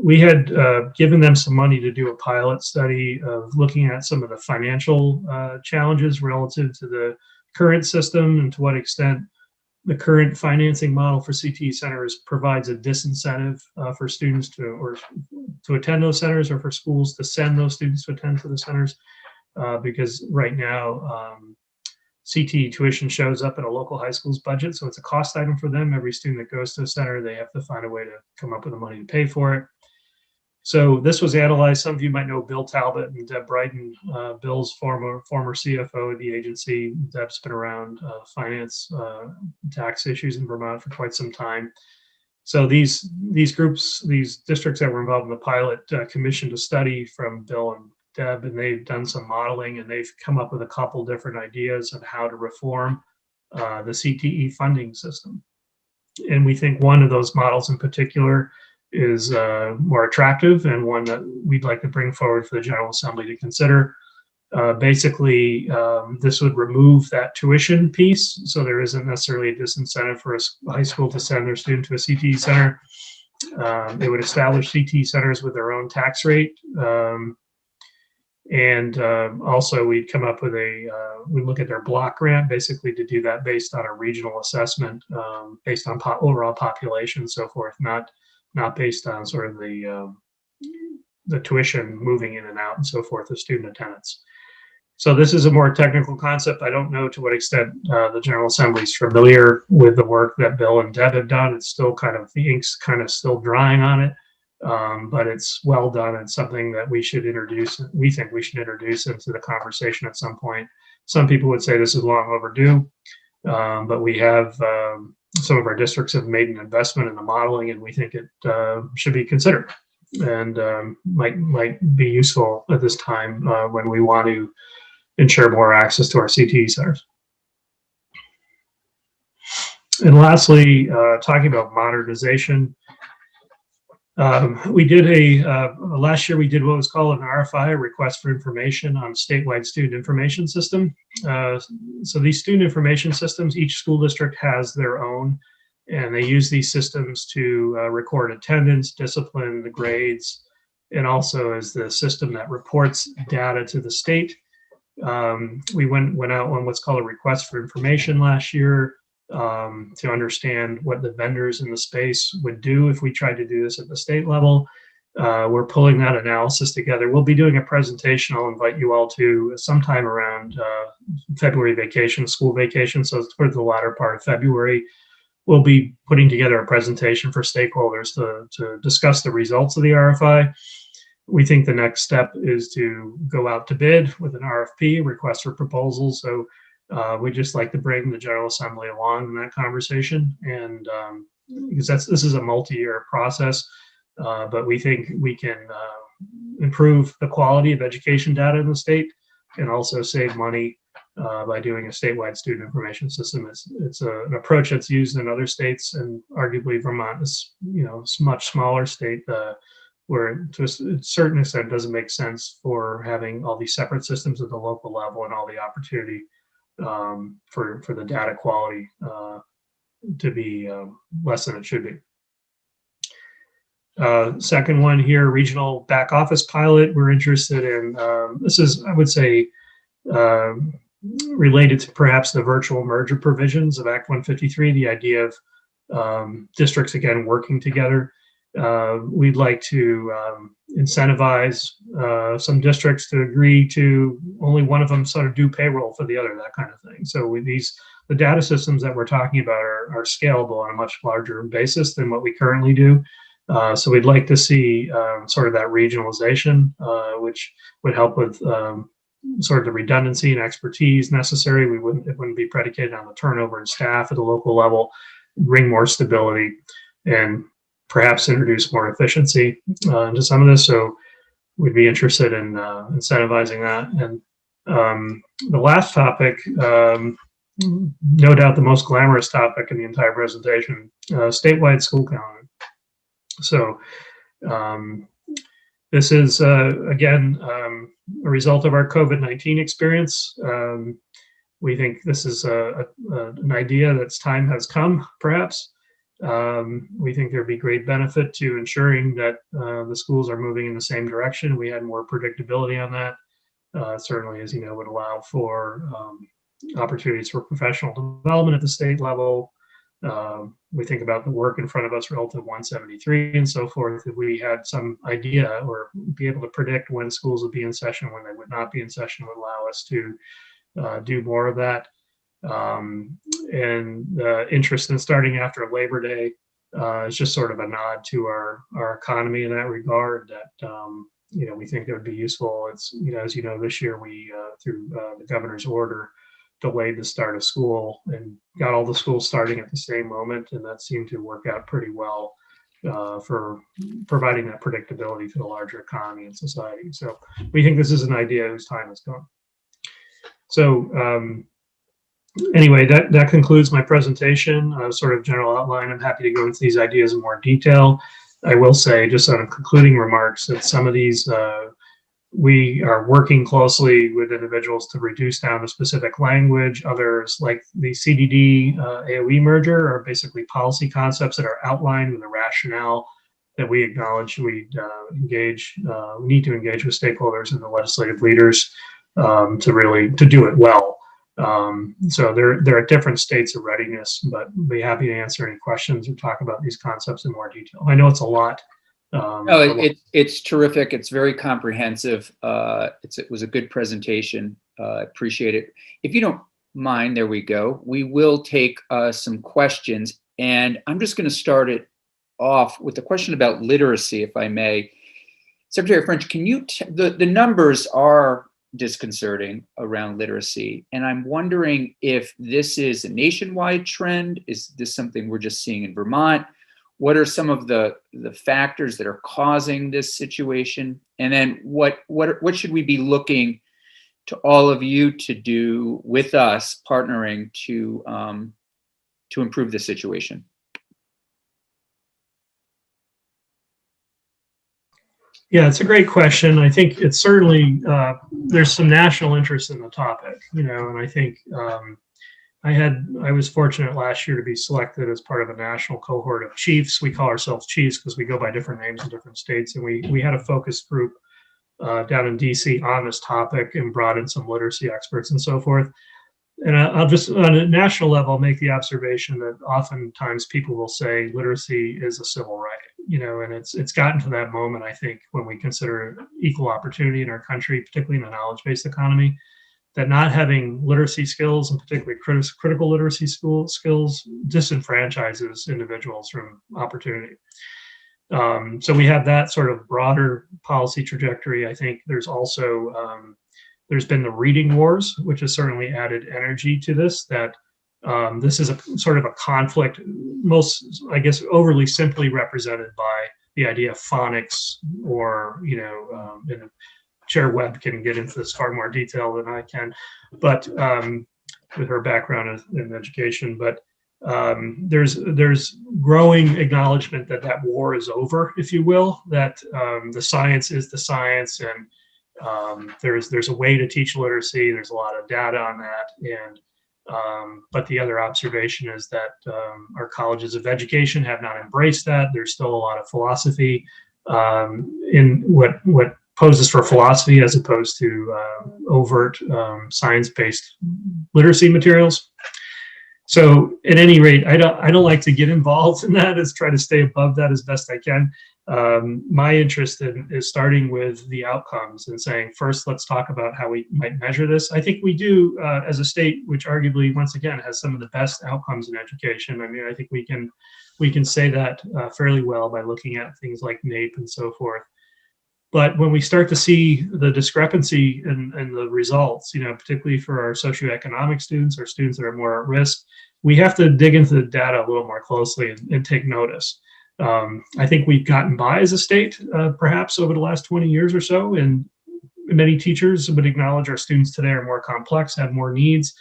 we had given them some money to do a pilot study of looking at some of the financial challenges relative to the current system and to what extent the current financing model for CTE centers provides a disincentive for students to attend those centers, or for schools to send those students to attend to the centers, because right now CTE tuition shows up in a local high school's budget, so it's a cost item for them. Every student that goes to a center, they have to find a way to come up with the money to pay for it. So this was analyzed. Some of you might know Bill Talbot and Deb Brighton, Bill's former CFO of the agency. Deb's been around finance, tax issues in Vermont for quite some time. So these groups, these districts that were involved in the pilot commissioned a study from Bill and Deb, and they've done some modeling, and they've come up with a couple different ideas of how to reform the CTE funding system. And we think one of those models in particular is more attractive, and one that we'd like to bring forward for the General Assembly to consider. Basically, this would remove that tuition piece, so there isn't necessarily a disincentive for a high school to send their student to a CTE center. It would establish CTE centers with their own tax rate. And also we'd come up with we look at their block grant, basically to do that based on a regional assessment, based on overall population and so forth, not based on sort of the tuition moving in and out and so forth of student attendance. So this is a more technical concept. I don't know to what extent the General Assembly is familiar with the work that Bill and Deb have done. It's still the ink's kind of still drying on it, but it's well done and something that we think we should introduce into the conversation at some point. Some people would say this is long overdue, but we have some of our districts have made an investment in the modeling, and we think it should be considered and might be useful at this time when we want to ensure more access to our CTE centers. And lastly, talking about modernization, we did last year we did what was called an RFI, a request for information on statewide student information system. So these student information systems, each school district has their own, and they use these systems to record attendance, discipline, the grades, and also as the system that reports data to the state. We went out on what's called a request for information last year to understand what the vendors in the space would do if we tried to do this at the state level. We're pulling that analysis together. We'll be doing a presentation I'll invite you all to sometime around February vacation, school vacation. So it's towards the latter part of February. We'll be putting together a presentation for stakeholders to discuss the results of the RFI. We think the next step is to go out to bid with an RFP, request for proposals. So we'd just like to bring the General Assembly along in that conversation. And because this is a multi-year process, but we think we can improve the quality of education data in the state and also save money by doing a statewide student information system. It's an approach that's used in other states, and arguably Vermont is, it's a much smaller state where to a certain extent it doesn't make sense for having all these separate systems at the local level and all the opportunity for the data quality to be less than it should be. Second one here, regional back office pilot. We're interested in, this is, I would say, related to perhaps the virtual merger provisions of Act 153, the idea of districts, again, working together. We'd like to incentivize some districts to agree to only one of them sort of do payroll for the other, that kind of thing. So with the data systems that we're talking about are scalable on a much larger basis than what we currently do. So we'd like to see sort of that regionalization, which would help with sort of the redundancy and expertise necessary. It wouldn't be predicated on the turnover in staff at the local level, bring more stability, and perhaps introduce more efficiency into some of this. So we'd be interested in incentivizing that. And the last topic, no doubt the most glamorous topic in the entire presentation, statewide school calendar. So this is, again, a result of our COVID-19 experience. We think this is an idea that's time has come, perhaps. We think there'd be great benefit to ensuring that the schools are moving in the same direction. We had more predictability on that. Certainly, as you know, would allow for opportunities for professional development at the state level. We think about the work in front of us relative to 173 and so forth. If we had some idea or be able to predict when schools would be in session, when they would not be in session, would allow us to do more of that. And interest in starting after Labor Day is just sort of a nod to our economy in that regard, that we think it would be useful. It's, as you know, this year we through the governor's order delayed the start of school and got all the schools starting at the same moment, and that seemed to work out pretty well for providing that predictability to the larger economy and society. So we think this is an idea whose time has come. So anyway, that concludes my presentation, sort of general outline. I'm happy to go into these ideas in more detail. I will say, just on concluding remarks, that some of these, we are working closely with individuals to reduce down to specific language. Others, like the CDD AOE merger, are basically policy concepts that are outlined with a rationale that we acknowledge we need to engage with stakeholders and the legislative leaders to do it well. So there are different states of readiness, but I'd be happy to answer any questions or talk about these concepts in more detail. I know it's a lot. No, it's terrific. It's very comprehensive. It was a good presentation. Appreciate it. If you don't mind, there we go. We will take some questions, and I'm just going to start it off with a question about literacy, if I may. Secretary French, can you, the numbers are disconcerting around literacy, and I'm wondering if this is a nationwide trend. Is this something we're just seeing in Vermont? What are some of the factors that are causing this situation? And then what should we be looking to all of you to do with us, partnering to improve the situation? Yeah, it's a great question. I think it's certainly, there's some national interest in the topic, and I think I was fortunate last year to be selected as part of a national cohort of chiefs. We call ourselves chiefs because we go by different names in different states. And we had a focus group down in DC on this topic and brought in some literacy experts and so forth. And I'll just, on a national level, make the observation that oftentimes people will say literacy is a civil right. and it's gotten to that moment, I think, when we consider equal opportunity in our country, particularly in a knowledge-based economy, that not having literacy skills, and particularly critical literacy skills, disenfranchises individuals from opportunity. So we have that sort of broader policy trajectory. I think there's also there's been the reading wars, which has certainly added energy to this. That this is a sort of a conflict, most, I guess, overly simply represented by the idea of phonics, or and Chair Webb can get into this far more detail than I can, but with her background in education. But there's growing acknowledgement that war is over, if you will, that the science is the science, and there's a way to teach literacy. There's a lot of data on that, and but the other observation is that our colleges of education have not embraced that. There's still a lot of philosophy in what poses for philosophy, as opposed to overt science-based literacy materials. So at any rate, I don't like to get involved in that. Is try to stay above that as best I can. My interest is starting with the outcomes and saying, first, let's talk about how we might measure this. I think we do as a state, which arguably, once again, has some of the best outcomes in education. I mean, I think we can say that fairly well by looking at things like NAEP and so forth. But when we start to see the discrepancy in the results, particularly for our socioeconomic students or students that are more at risk, we have to dig into the data a little more closely and take notice. I think we've gotten by as a state, perhaps over the last 20 years or so, and many teachers would acknowledge our students today are more complex, have more needs.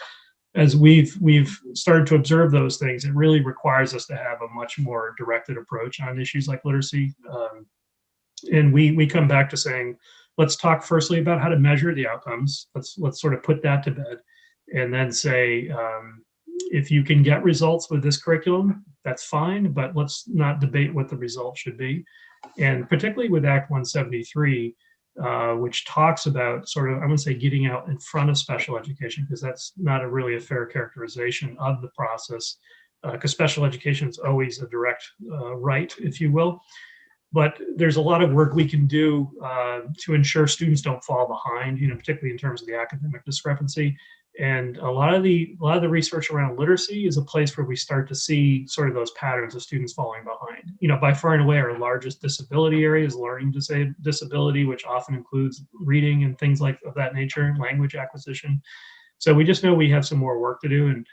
As we've started to observe those things, it really requires us to have a much more directed approach on issues like literacy. And we come back to saying, let's talk firstly about how to measure the outcomes. Let's sort of put that to bed, and then say, if you can get results with this curriculum, that's fine, but let's not debate what the result should be. And particularly with Act 173, which talks about sort of, I wouldn't say getting out in front of special education, because that's not really a fair characterization of the process, because special education is always a direct right, if you will. But there's a lot of work we can do to ensure students don't fall behind, particularly in terms of the academic discrepancy. And a lot of the research around literacy is a place where we start to see sort of those patterns of students falling behind. By far and away, our largest disability area is learning disability, which often includes reading and things like of that nature, language acquisition. So we just know we have some more work to do. And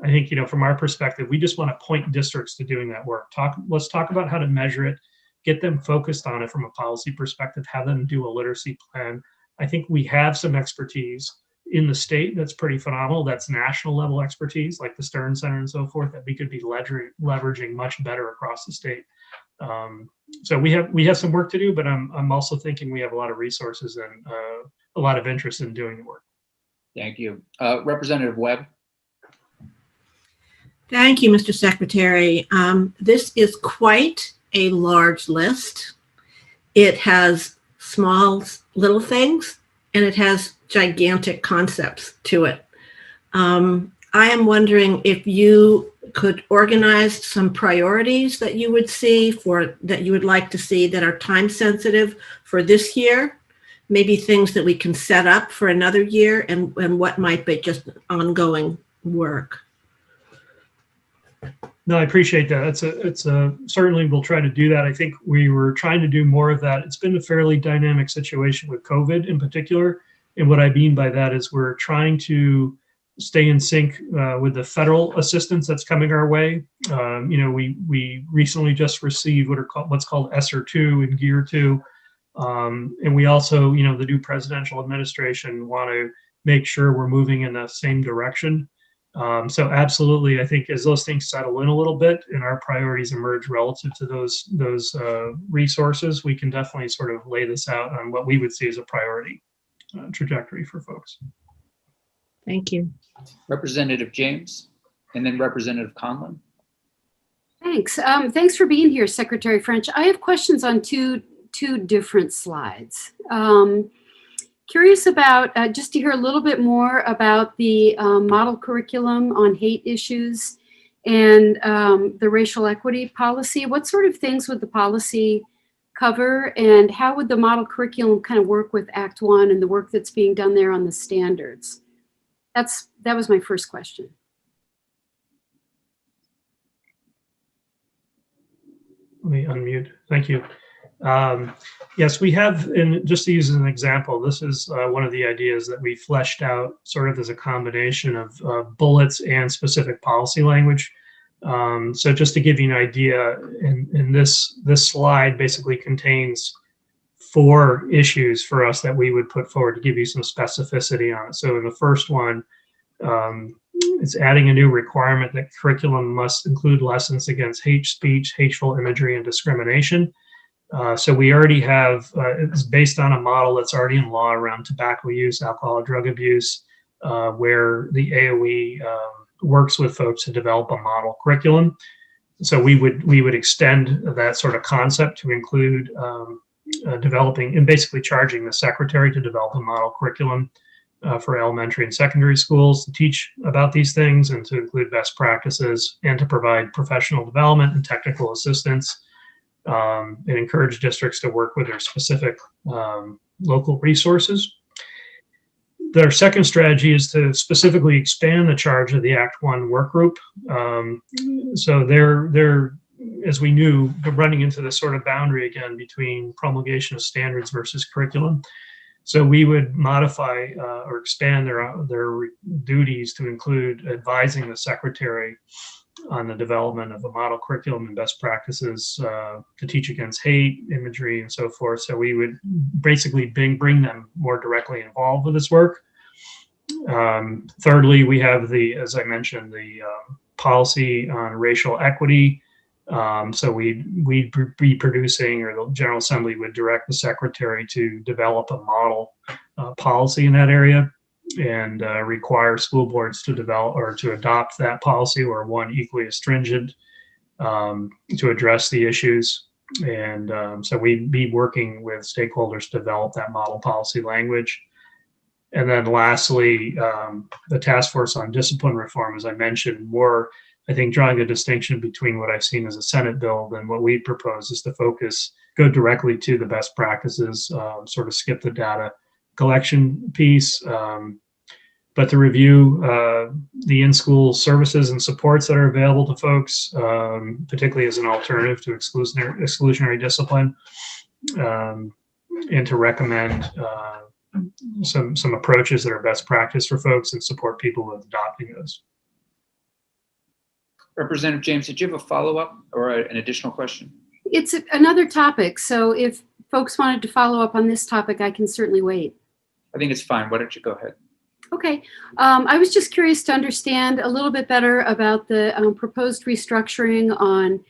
I think, from our perspective, we just want to point districts to doing that work. Let's talk about how to measure it, get them focused on it from a policy perspective, have them do a literacy plan. I think we have some expertise in the state that's pretty phenomenal. That's national level expertise, like the Stern Center and so forth, that we could be leveraging much better across the state. So we have some work to do, but I'm also thinking we have a lot of resources and a lot of interest in doing the work. Thank you. Representative Webb. Thank you, Mr. Secretary. This is quite a large list. It has small, little things, and it has gigantic concepts to it. I am wondering if you could organize some priorities that you would see that you would like to see that are time sensitive for this year, maybe things that we can set up for another year, and what might be just ongoing work. No, I appreciate that. It's certainly we'll try to do that. I think we were trying to do more of that. It's been a fairly dynamic situation with COVID in particular. And what I mean by that is we're trying to stay in sync with the federal assistance that's coming our way. We recently just received what's called ESSER 2 and GEAR 2. And we also, the new presidential administration want to make sure we're moving in the same direction. So absolutely, I think as those things settle in a little bit and our priorities emerge relative to those resources, we can definitely sort of lay this out on what we would see as a priority trajectory for folks. Thank you. Representative James, and then Representative Conlon. Thanks. Thanks for being here, Secretary French. I have questions on two different slides. Curious about, just to hear a little bit more about the model curriculum on hate issues and the racial equity policy. What sort of things would the policy cover, and how would the model curriculum kind of work with Act 1 and the work that's being done there on the standards? That was my first question. Let me unmute. Thank you. Yes, we have, and just to use as an example, this is one of the ideas that we fleshed out sort of as a combination of bullets and specific policy language. So just to give you an idea, in this slide basically contains 4 issues for us that we would put forward to give you some specificity on it. So in the first one, it's adding a new requirement that curriculum must include lessons against hate speech, hateful imagery, and discrimination. So we already have, it's based on a model that's already in law around tobacco use, alcohol, drug abuse, where the AOE works with folks to develop a model curriculum. So we would extend that sort of concept to include developing and basically charging the secretary to develop a model curriculum for elementary and secondary schools to teach about these things and to include best practices and to provide professional development and technical assistance, and encourage districts to work with their specific local resources. Their second strategy is to specifically expand the charge of the Act 1 work group. So they're, as we knew, running into this sort of boundary again between promulgation of standards versus curriculum. So we would modify or expand their duties to include advising the secretary on the development of a model curriculum and best practices to teach against hate, imagery, and so forth. So we would basically bring them more directly involved with this work. Thirdly, we have as I mentioned, the policy on racial equity. So we'd be producing, or the General Assembly would direct the secretary to develop a model policy in that area and require school boards to develop or to adopt that policy or one equally as stringent to address the issues. And so we'd be working with stakeholders to develop that model policy language. And then lastly, the task force on discipline reform, as I mentioned, more, I think, drawing a distinction between what I've seen as a Senate bill and what we propose is to go directly to the best practices, sort of skip the data collection piece, but to review the in-school services and supports that are available to folks, particularly as an alternative to exclusionary discipline, and to recommend some approaches that are best practice for folks and support people with adopting those. Representative James, did you have a follow-up or an additional question? It's another topic, so if folks wanted to follow up on this topic, I can certainly wait. I think it's fine. Why don't you go ahead? Okay. I was just curious to understand a little bit better about the proposed restructuring on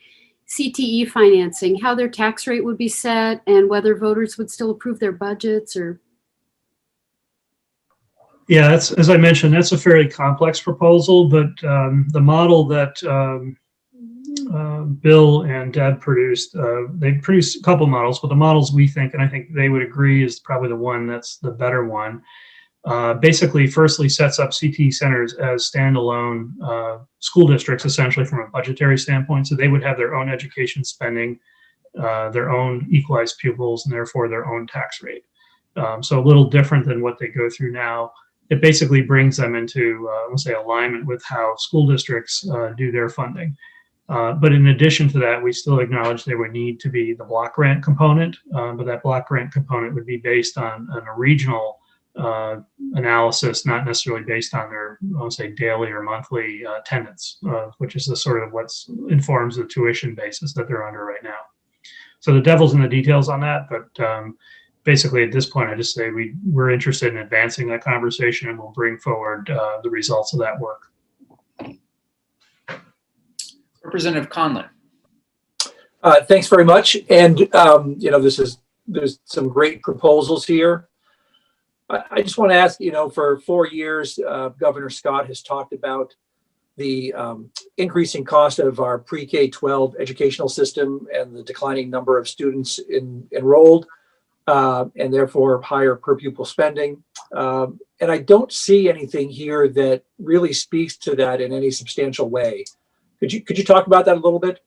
CTE financing, how their tax rate would be set, and whether voters would still approve their budgets or... Yeah, that's, as I mentioned, that's a fairly complex proposal, but the model that Bill and Deb produced, they produced a couple models, but the models we think, and I think they would agree, is probably the one that's the better one. Basically, firstly, sets up CTE centers as standalone school districts, essentially from a budgetary standpoint. So they would have their own education spending, their own equalized pupils, and therefore their own tax rate. So a little different than what they go through now. It basically brings them into, let's say, alignment with how school districts do their funding. But in addition to that, we still acknowledge there would need to be the block grant component, but that block grant component would be based on a regional analysis, not necessarily based on their, I'll say, daily or monthly attendance, which is the sort of what informs the tuition basis that they're under right now. So the devil's in the details on that, but basically at this point, I just say we're interested in advancing that conversation, and we'll bring forward the results of that work. Representative Conlon. Thanks very much. And there's some great proposals here. I just want to ask, for 4 years, Governor Scott has talked about the increasing cost of our pre-K-12 educational system and the declining number of students enrolled, and therefore higher per pupil spending. And I don't see anything here that really speaks to that in any substantial way. Could you talk about that a little bit?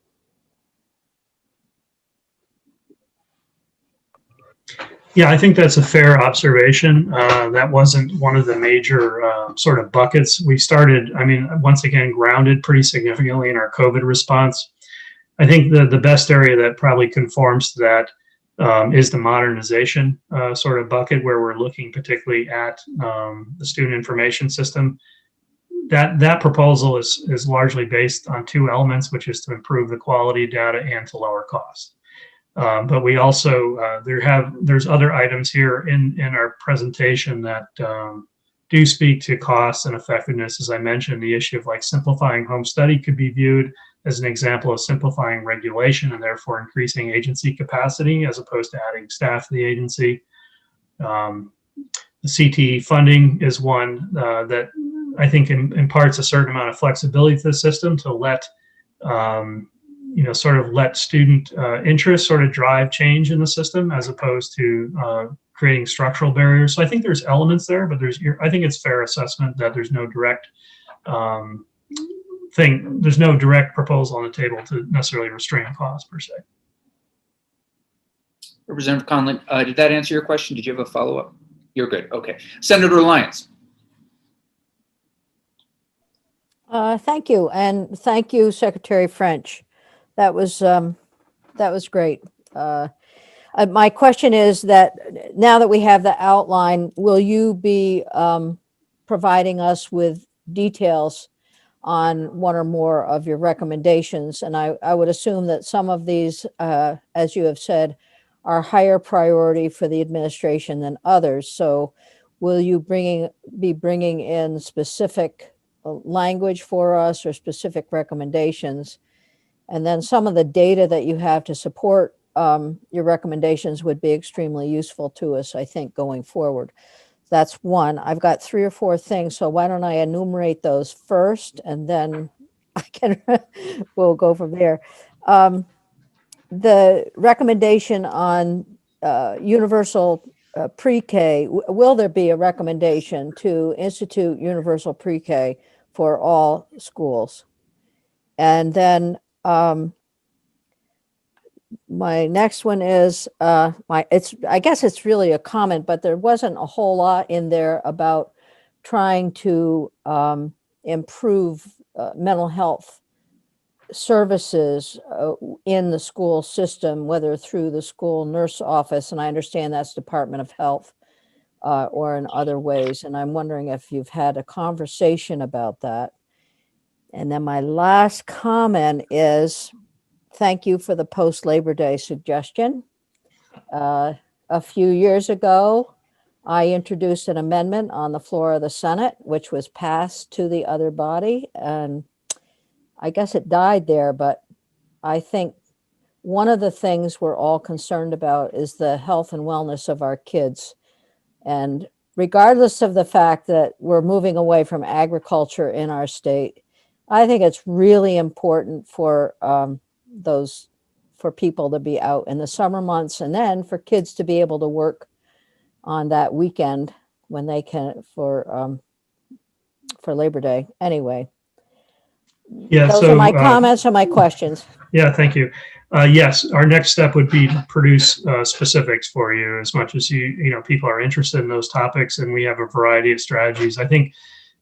Yeah, I think that's a fair observation. That wasn't one of the major sort of buckets. We started, I mean, once again, grounded pretty significantly in our COVID response. I think the best area that probably conforms to that is the modernization sort of bucket, where we're looking particularly at the student information system. That proposal is largely based on two elements, which is to improve the quality of data and to lower costs. But we also there's other items here in our presentation that do speak to costs and effectiveness. As I mentioned, the issue of like simplifying home study could be viewed as an example of simplifying regulation and therefore increasing agency capacity as opposed to adding staff to the agency. The CTE funding is one that I think imparts a certain amount of flexibility to the system to let sort of let student interest sort of drive change in the system as opposed to creating structural barriers. So I think there's elements there, but I think it's fair assessment that there's no direct there's no direct proposal on the table to necessarily restrain costs per se. Representative Conlon, did that answer your question? Did you have a follow-up? You're good. Okay. Senator Lyons. Thank you, and thank you, Secretary French. That was great. My question is that now that we have the outline, will you be providing us with details on one or more of your recommendations? And I would assume that some of these, as you have said, are higher priority for the administration than others. So will you be bringing in specific language for us or specific recommendations? And then some of the data that you have to support your recommendations would be extremely useful to us, I think, going forward. That's one. I've got 3 or 4 things, so why don't I enumerate those first, and then we'll go from there. The recommendation on universal pre-K, will there be a recommendation to institute universal pre-K for all schools? And then my next one is I guess it's really a comment, but there wasn't a whole lot in there about trying to improve mental health services in the school system, whether through the school nurse office, and I understand that's Department of Health, or in other ways. And I'm wondering if you've had a conversation about that. And then my last comment is, thank you for the post-Labor Day suggestion. A few years ago, I introduced an amendment on the floor of the Senate, which was passed to the other body. And I guess it died there, but I think one of the things we're all concerned about is the health and wellness of our kids. And regardless of the fact that we're moving away from agriculture in our state, I think it's really important for people to be out in the summer months, and then for kids to be able to work on that weekend when they can for Labor Day. Anyway, Yeah, those so are my comments and my questions. yeah, thank you. Yes, our next step would be to produce specifics for you, as much as people are interested in those topics, and we have a variety of strategies. I think,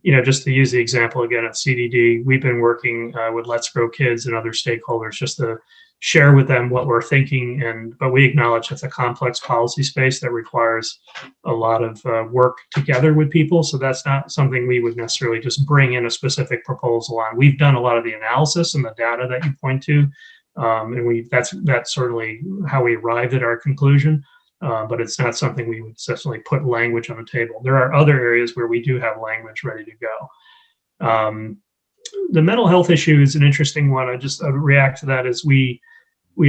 just to use the example again at CDD, we've been working with Let's Grow Kids and other stakeholders just to share with them what we're thinking, but we acknowledge it's a complex policy space that requires a lot of work together with people. So that's not something we would necessarily just bring in a specific proposal on. We've done a lot of the analysis and the data that you point to, and that's certainly how we arrived at our conclusion. But it's not something we would necessarily put language on the table. There are other areas where we do have language ready to go. The mental health issue is an interesting one. I would react to that as we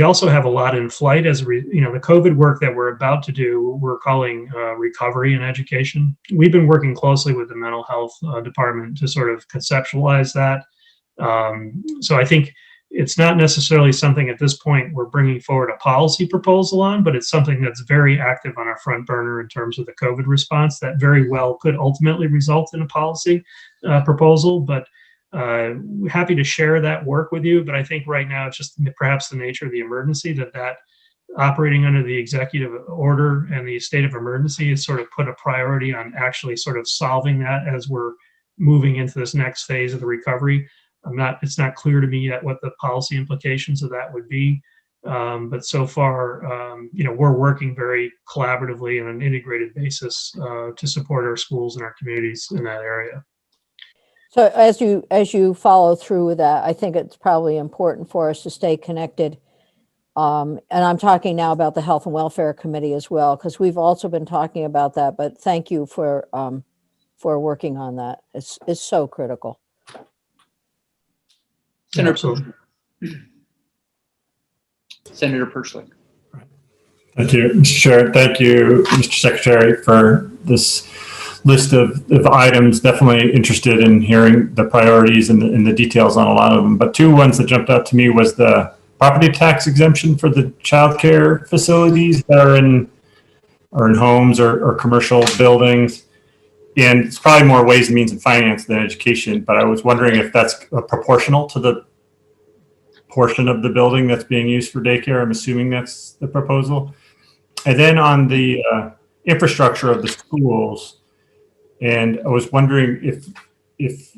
also have a lot in flight as the COVID work that we're about to do, we're calling recovery and education. We've been working closely with the mental health department to sort of conceptualize that. So I think it's not necessarily something at this point we're bringing forward a policy proposal on, but it's something that's very active on our front burner in terms of the COVID response that very well could ultimately result in a policy proposal. But Happy to share that work with you, but I think right now it's just perhaps the nature of the emergency that operating under the executive order and the state of emergency has sort of put a priority on actually sort of solving that as we're moving into this next phase of the recovery. It's not clear to me yet what the policy implications of that would be. But so far, we're working very collaboratively on an integrated basis to support our schools and our communities in that area. So as you follow through with that, I think it's probably important for us to stay connected. And I'm talking now about the Health and Welfare Committee as well, because we've also been talking about that. But thank you for working on that. It's so critical. Senator Absolutely. Senator Perchlik. Thank you, Mr. Chair. Thank you, Mr. Secretary, for this list of items. Definitely interested in hearing the priorities and the details on a lot of them. But two ones that jumped out to me was the property tax exemption for the childcare facilities that are in homes or commercial buildings. And it's probably more ways and means and finance than education, but I was wondering if that's proportional to the portion of the building that's being used for daycare. I'm assuming that's the proposal. And then on the infrastructure of the schools, and I was wondering if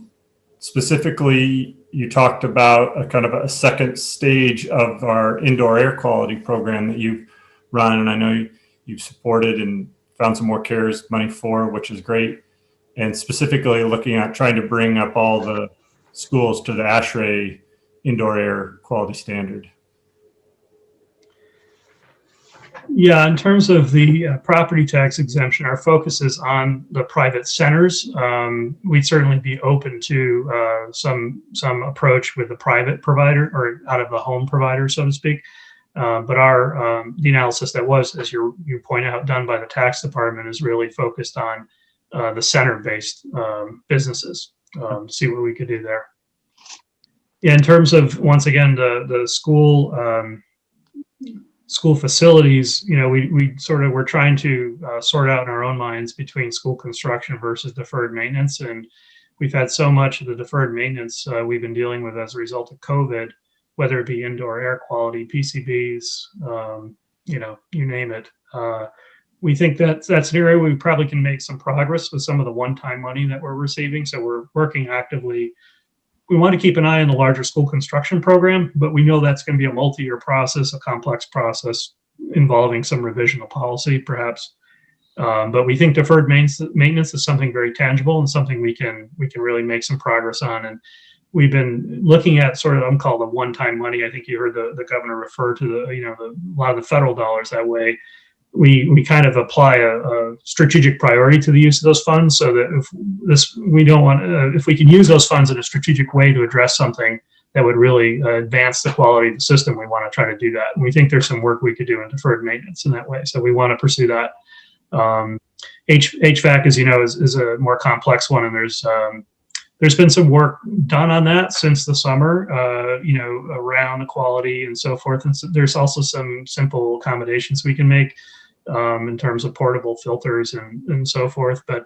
specifically you talked about a kind of a second stage of our indoor air quality program that you've run, and I know you've supported and found some more CARES money for, which is great. And specifically looking at trying to bring up all the schools to the ASHRAE indoor air quality standard. Yeah, in terms of the property tax exemption, our focus is on the private centers. We'd certainly be open to some approach with the private provider or out of the home provider, so to speak. But the analysis that was, as you point out, done by the tax department is really focused on the center-based businesses. See what we could do there. Yeah, in terms of, once again, the school facilities, we're trying to sort out in our own minds between school construction versus deferred maintenance. And we've had so much of the deferred maintenance we've been dealing with as a result of COVID, whether it be indoor air quality, PCBs, you name it. We think that's an area where we probably can make some progress with some of the one-time money that we're receiving. So we're working actively. We want to keep an eye on the larger school construction program, but we know that's going to be a multi-year process, a complex process involving some revision of policy, perhaps. But we think deferred maintenance is something very tangible and something we can really make some progress on. And we've been looking at sort of, I'm called the one-time money. I think you heard the governor refer to a lot of the federal dollars that way. We kind of apply a strategic priority to the use of those funds, so that if we can use those funds in a strategic way to address something that would really advance the quality of the system, we want to try to do that. And we think there's some work we could do in deferred maintenance in that way. So we want to pursue that. HVAC, as you know, is a more complex one, and there's been some work done on that since the summer, around the quality and so forth. And so there's also some simple accommodations we can make in terms of portable filters and so forth. But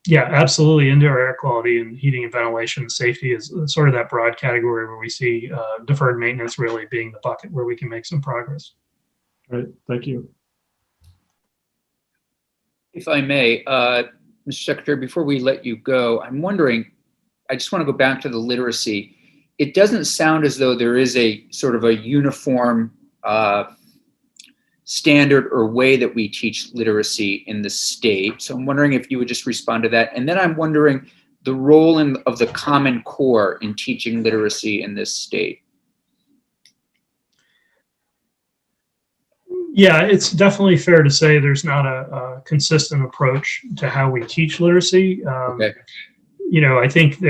yeah, absolutely, indoor air quality and heating and ventilation and safety is sort of that broad category where we see deferred maintenance really being the bucket where we can make some progress. All right, thank you. If I may, Mr. Secretary, before we let you go, I'm wondering, I just want to go back to the literacy. It doesn't sound as though there is a sort of a uniform standard or way that we teach literacy in the state. So I'm wondering if you would just respond to that. And then I'm wondering the role of the Common Core in teaching literacy in this state. Yeah, it's definitely fair to say there's not a consistent approach to how we teach literacy. Okay. I think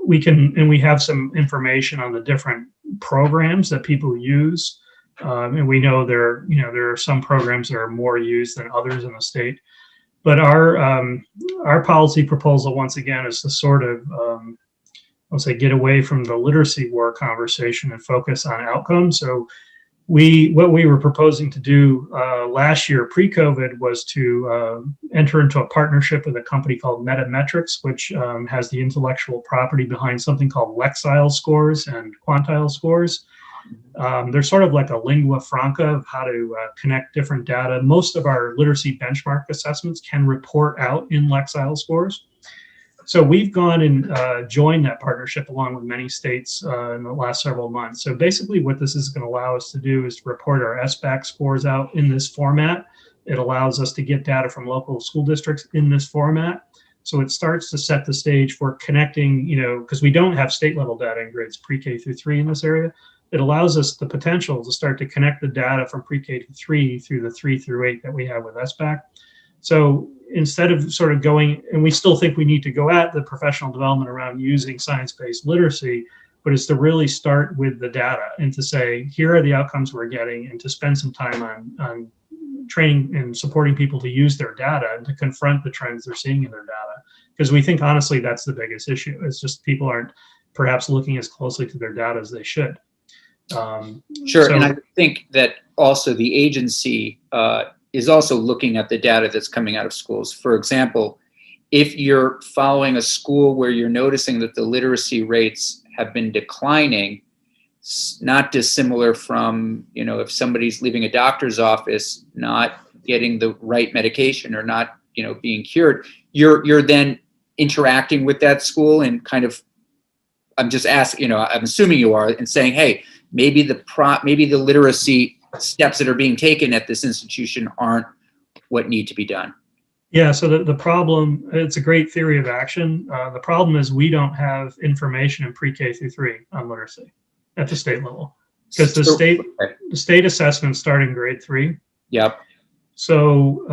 we have some information on the different programs that people use. And we know there are some programs that are more used than others in the state. But our policy proposal, once again, is to sort of, I'll say, get away from the literacy war conversation and focus on outcomes. So what we were proposing to do last year, pre-COVID, was to enter into a partnership with a company called Metametrics, which has the intellectual property behind something called Lexile scores and quantile scores. They're sort of like a lingua franca of how to connect different data. Most of our literacy benchmark assessments can report out in Lexile scores. So we've gone and joined that partnership along with many states in the last several months. So basically what this is going to allow us to do is to report our SBAC scores out in this format. It allows us to get data from local school districts in this format. So it starts to set the stage for connecting, because we don't have state level data in grades pre-K through 3 in this area. It allows us the potential to start to connect the data from pre-K to 3 through the 3 through 8 that we have with SBAC. So instead of sort of going, and we still think we need to go at the professional development around using science-based literacy, but it's to really start with the data and to say, here are the outcomes we're getting, and to spend some time on training and supporting people to use their data and to confront the trends they're seeing in their data. Because we think, honestly, that's the biggest issue. It's just people aren't perhaps looking as closely to their data as they should. Sure, and I think that also the agency is also looking at the data that's coming out of schools. For example, if you're following a school where you're noticing that the literacy rates have been declining, not dissimilar from, if somebody's leaving a doctor's office not getting the right medication or not, being cured, you're then interacting with that school and kind of, I'm just asking, I'm assuming you are, and saying, hey, maybe the literacy steps that are being taken at this institution aren't what need to be done. Yeah, so the problem, it's a great theory of action. The problem is we don't have information in pre-K through 3 on literacy at the state level, because the state assessments start in grade 3. Yep. So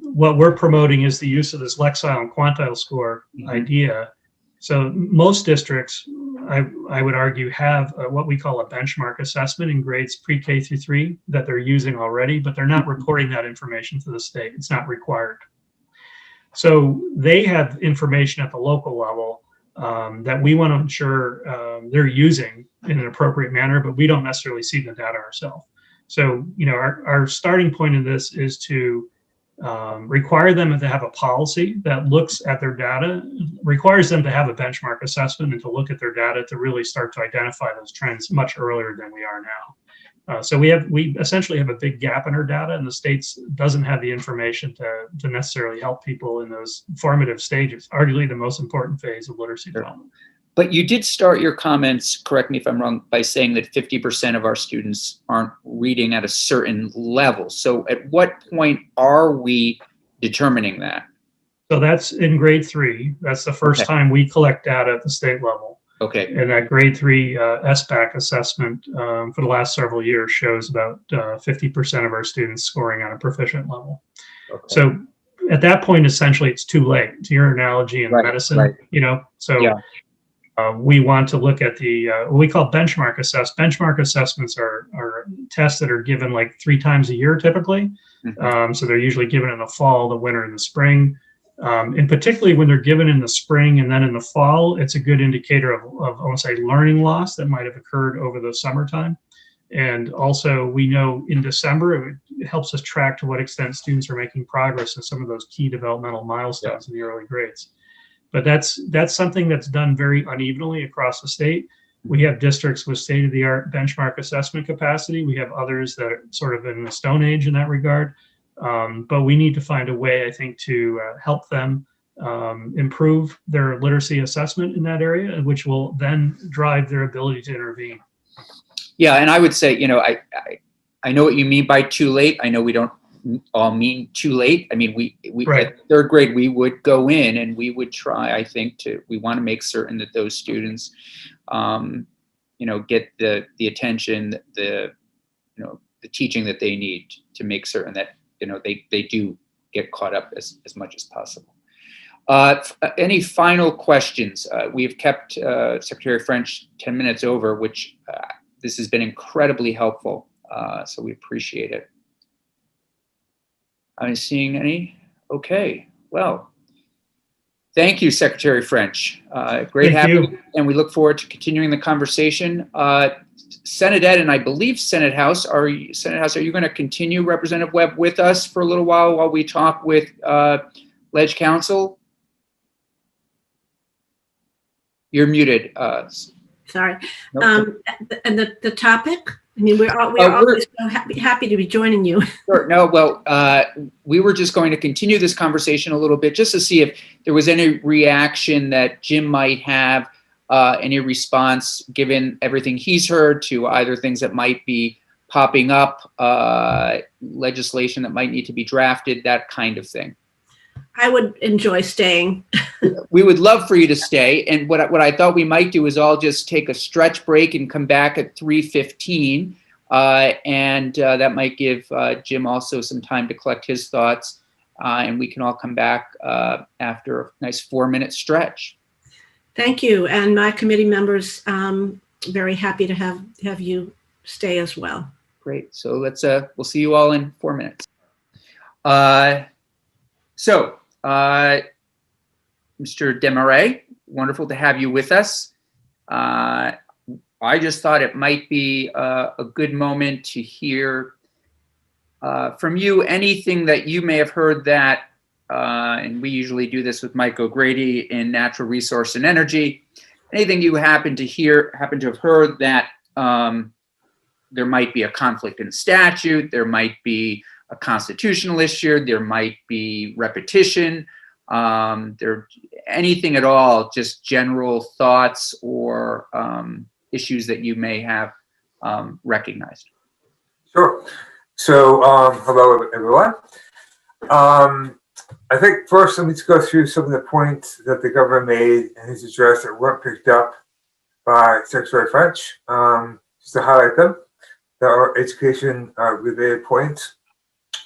what we're promoting is the use of this Lexile and quantile score idea. So most districts, I would argue, have what we call a benchmark assessment in grades pre-K through 3 that they're using already, but they're not reporting that information to the state. It's not required. So they have information at the local level that we want to ensure they're using in an appropriate manner, but we don't necessarily see the data ourselves. So, our starting point in this is to require them to have a policy that looks at their data, requires them to have a benchmark assessment and to look at their data to really start to identify those trends much earlier than we are now. So we essentially have a big gap in our data, and the states doesn't have the information to necessarily help people in those formative stages, arguably the most important phase of literacy development. But you did start your comments, correct me if I'm wrong, by saying that 50% of our students aren't reading at a certain level. So at what point are we determining that? So that's in grade 3. That's the first time we collect data at the state level. Okay. And that grade 3 SBAC assessment for the last several years shows about 50% of our students scoring on a proficient level. Okay. So at that point, essentially, it's too late. To your analogy in medicine, so. Yeah. We want to look at the what we call benchmark assessments. Benchmark assessments are tests that are given like 3 times a year typically. So they're usually given in the fall, the winter, and the spring. And particularly when they're given in the spring and then in the fall, it's a good indicator of I want to say, learning loss that might have occurred over the summertime. And also we know in December, it helps us track to what extent students are making progress in some of those key developmental milestones in the early grades. But that's something that's done very unevenly across the state. We have districts with state-of-the-art benchmark assessment capacity. We have others that are sort of in the Stone Age in that regard. But we need to find a way, I think, to help them improve their literacy assessment in that area, which will then drive their ability to intervene. Yeah, and I would say, I know what you mean by too late. I know we don't all mean too late. I mean, we at 3rd grade, we would go in and we would try, I think, we want to make certain that those students, get the attention, the teaching that they need to make certain that, they do get caught up as much as possible. Any final questions? We've kept Secretary French 10 minutes over, which this has been incredibly helpful. So we appreciate it. I'm seeing any. Okay. Well, thank you, Secretary French. Great having you, and we look forward to continuing the conversation. Senate Ed and I believe Senate House, are you going to continue, Representative Webb, with us for a little while we talk with Ledge Council? You're muted. Sorry. Nope. And the topic, I mean, we're we're- always so happy to be joining you. Sure. No, well, we were just going to continue this conversation a little bit just to see if there was any reaction that Jim might have, any response given everything he's heard to either things that might be popping up, legislation that might need to be drafted, that kind of thing. I would enjoy staying. We would love for you to stay. And what I thought we might do is all just take a stretch break and come back at 3:15. And that might give Jim also some time to collect his thoughts. And we can all come back after a nice 4-minute stretch. Thank you. And my committee members, very happy to have you stay as well. Great. So we'll see you all in 4 minutes. Mr. Desmarais, wonderful to have you with us. I just thought it might be a good moment to hear from you anything that you may have heard that, and we usually do this with Mike O'Grady in Natural Resource and Energy, anything you happen to have heard that there might be a conflict in statute, there might be a constitutional issue, there might be repetition, anything at all, just general thoughts or issues that you may have recognized. Sure. So, hello, everyone. I think first, let me just go through some of the points that the governor made in his address that weren't picked up by Secretary French, just to highlight them. There are education-related points.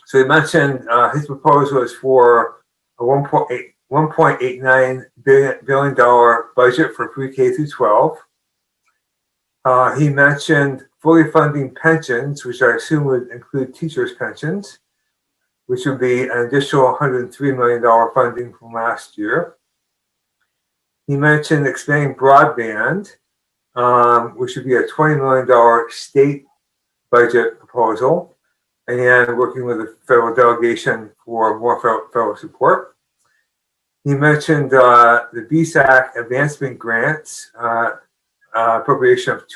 So he mentioned his proposal is for a $1.89 billion budget for pre-K through 12. He mentioned fully funding pensions, which I assume would include teachers' pensions, which would be an additional $103 million funding from last year. He mentioned expanding broadband, which would be a $20 million state budget proposal, and working with the federal delegation for more federal support. He mentioned the BSAC advancement grants, appropriation of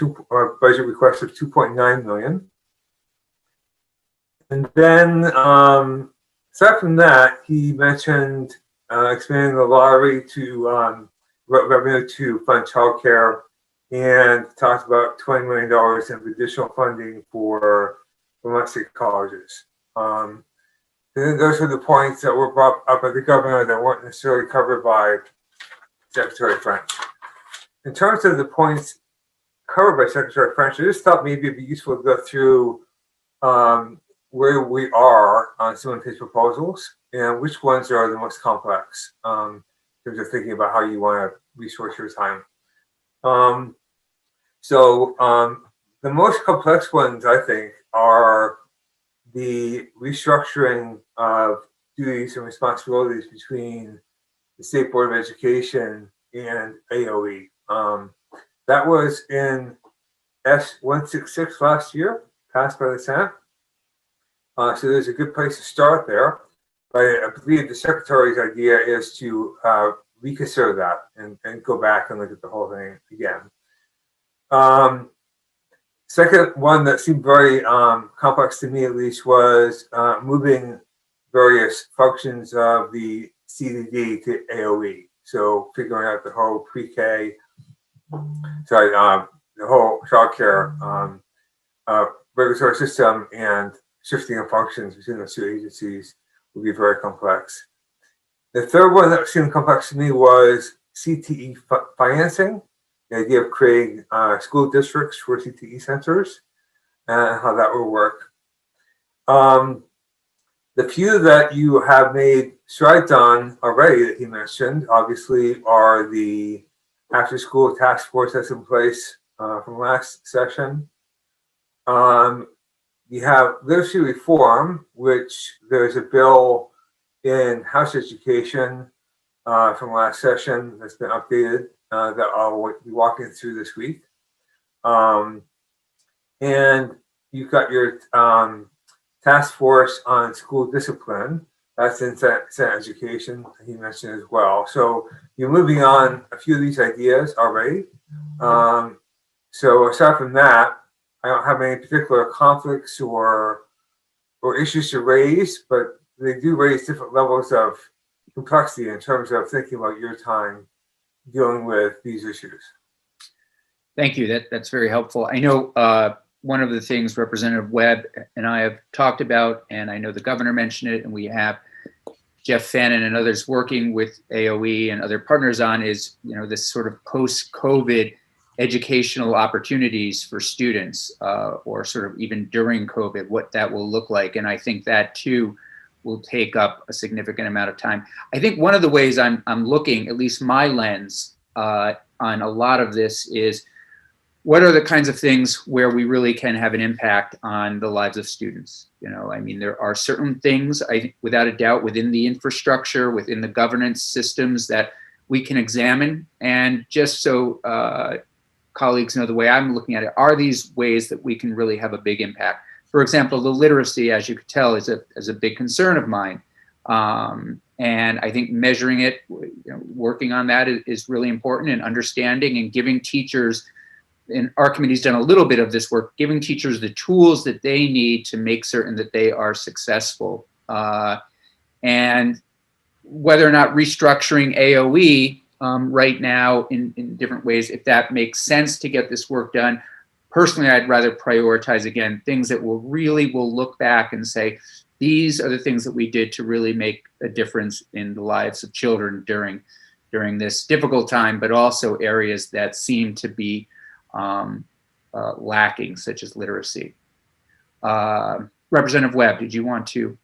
budget request of $2.9 million. And then, aside from that, he mentioned expanding the lottery to revenue to fund childcare, and talked about $20 million of additional funding for Vermont state colleges. And then those are the points that were brought up by the governor that weren't necessarily covered by Secretary French. In terms of the points covered by Secretary French, I just thought maybe it'd be useful to go through where we are on some of his proposals and which ones are the most complex in terms of thinking about how you want to resource your time. The most complex ones, I think, are the restructuring of duties and responsibilities between the State Board of Education and AOE. That was in S-166 last year, passed by the Senate. So there's a good place to start there. But I believe the Secretary's idea is to reconsider that and go back and look at the whole thing again. Second one that seemed very complex to me, at least, was moving various functions of the CDD to AOE. So figuring out the whole pre-K, the whole childcare regulatory system and shifting of functions between those two agencies would be very complex. The third one that seemed complex to me was CTE financing, the idea of creating school districts for CTE centers and how that would work. The few that you have made strides on already that he mentioned, obviously, are the after-school task force that's in place from last session. You have literacy reform, which there's a bill in House Education from last session that's been updated that I'll be walking through this week. And you've got your task force on school discipline. That's in Senate Education, he mentioned as well. So you're moving on a few of these ideas already. So aside from that, I don't have any particular conflicts or issues to raise, but they do raise different levels of complexity in terms of thinking about your time dealing with these issues. Thank you. That's very helpful. I know one of the things Representative Webb and I have talked about, and I know the governor mentioned it, and we have Jeff Fannin and others working with AOE and other partners on, is, you know, this sort of post-COVID educational opportunities for students, or sort of even during COVID, what that will look like. And I think that too will take up a significant amount of time. I think one of the ways I'm looking, at least my lens on a lot of this, is what are the kinds of things where we really can have an impact on the lives of students? You know, I mean, there are certain things, I think, without a doubt, within the infrastructure, within the governance systems that we can examine. And just so colleagues know, the way I'm looking at it, are these ways that we can really have a big impact? For example, the literacy, as you could tell, is a big concern of mine. And I think measuring it, you know, working on that is really important, and understanding and giving teachers, and our committee's done a little bit of this work, giving teachers the tools that they need to make certain that they are successful. And whether or not restructuring AOE right now in different ways, if that makes sense to get this work done. Personally, I'd rather prioritize, again, things that will look back and say, these are the things that we did to really make a difference in the lives of children during this difficult time, but also areas that seem to be lacking, such as literacy. Representative Webb, did you want to?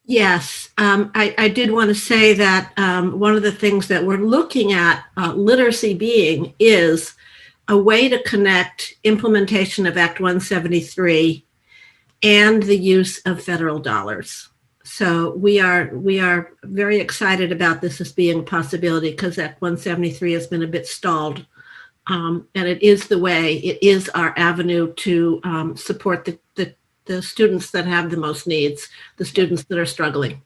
Yes, I did want to say that one of the things that we're looking at, literacy being, is a way to connect implementation of Act 173 and the use of federal dollars. So we are very excited about this as being a possibility, because Act 173 has been a bit stalled. And it is our avenue to support the students that have the most needs, the students that are struggling.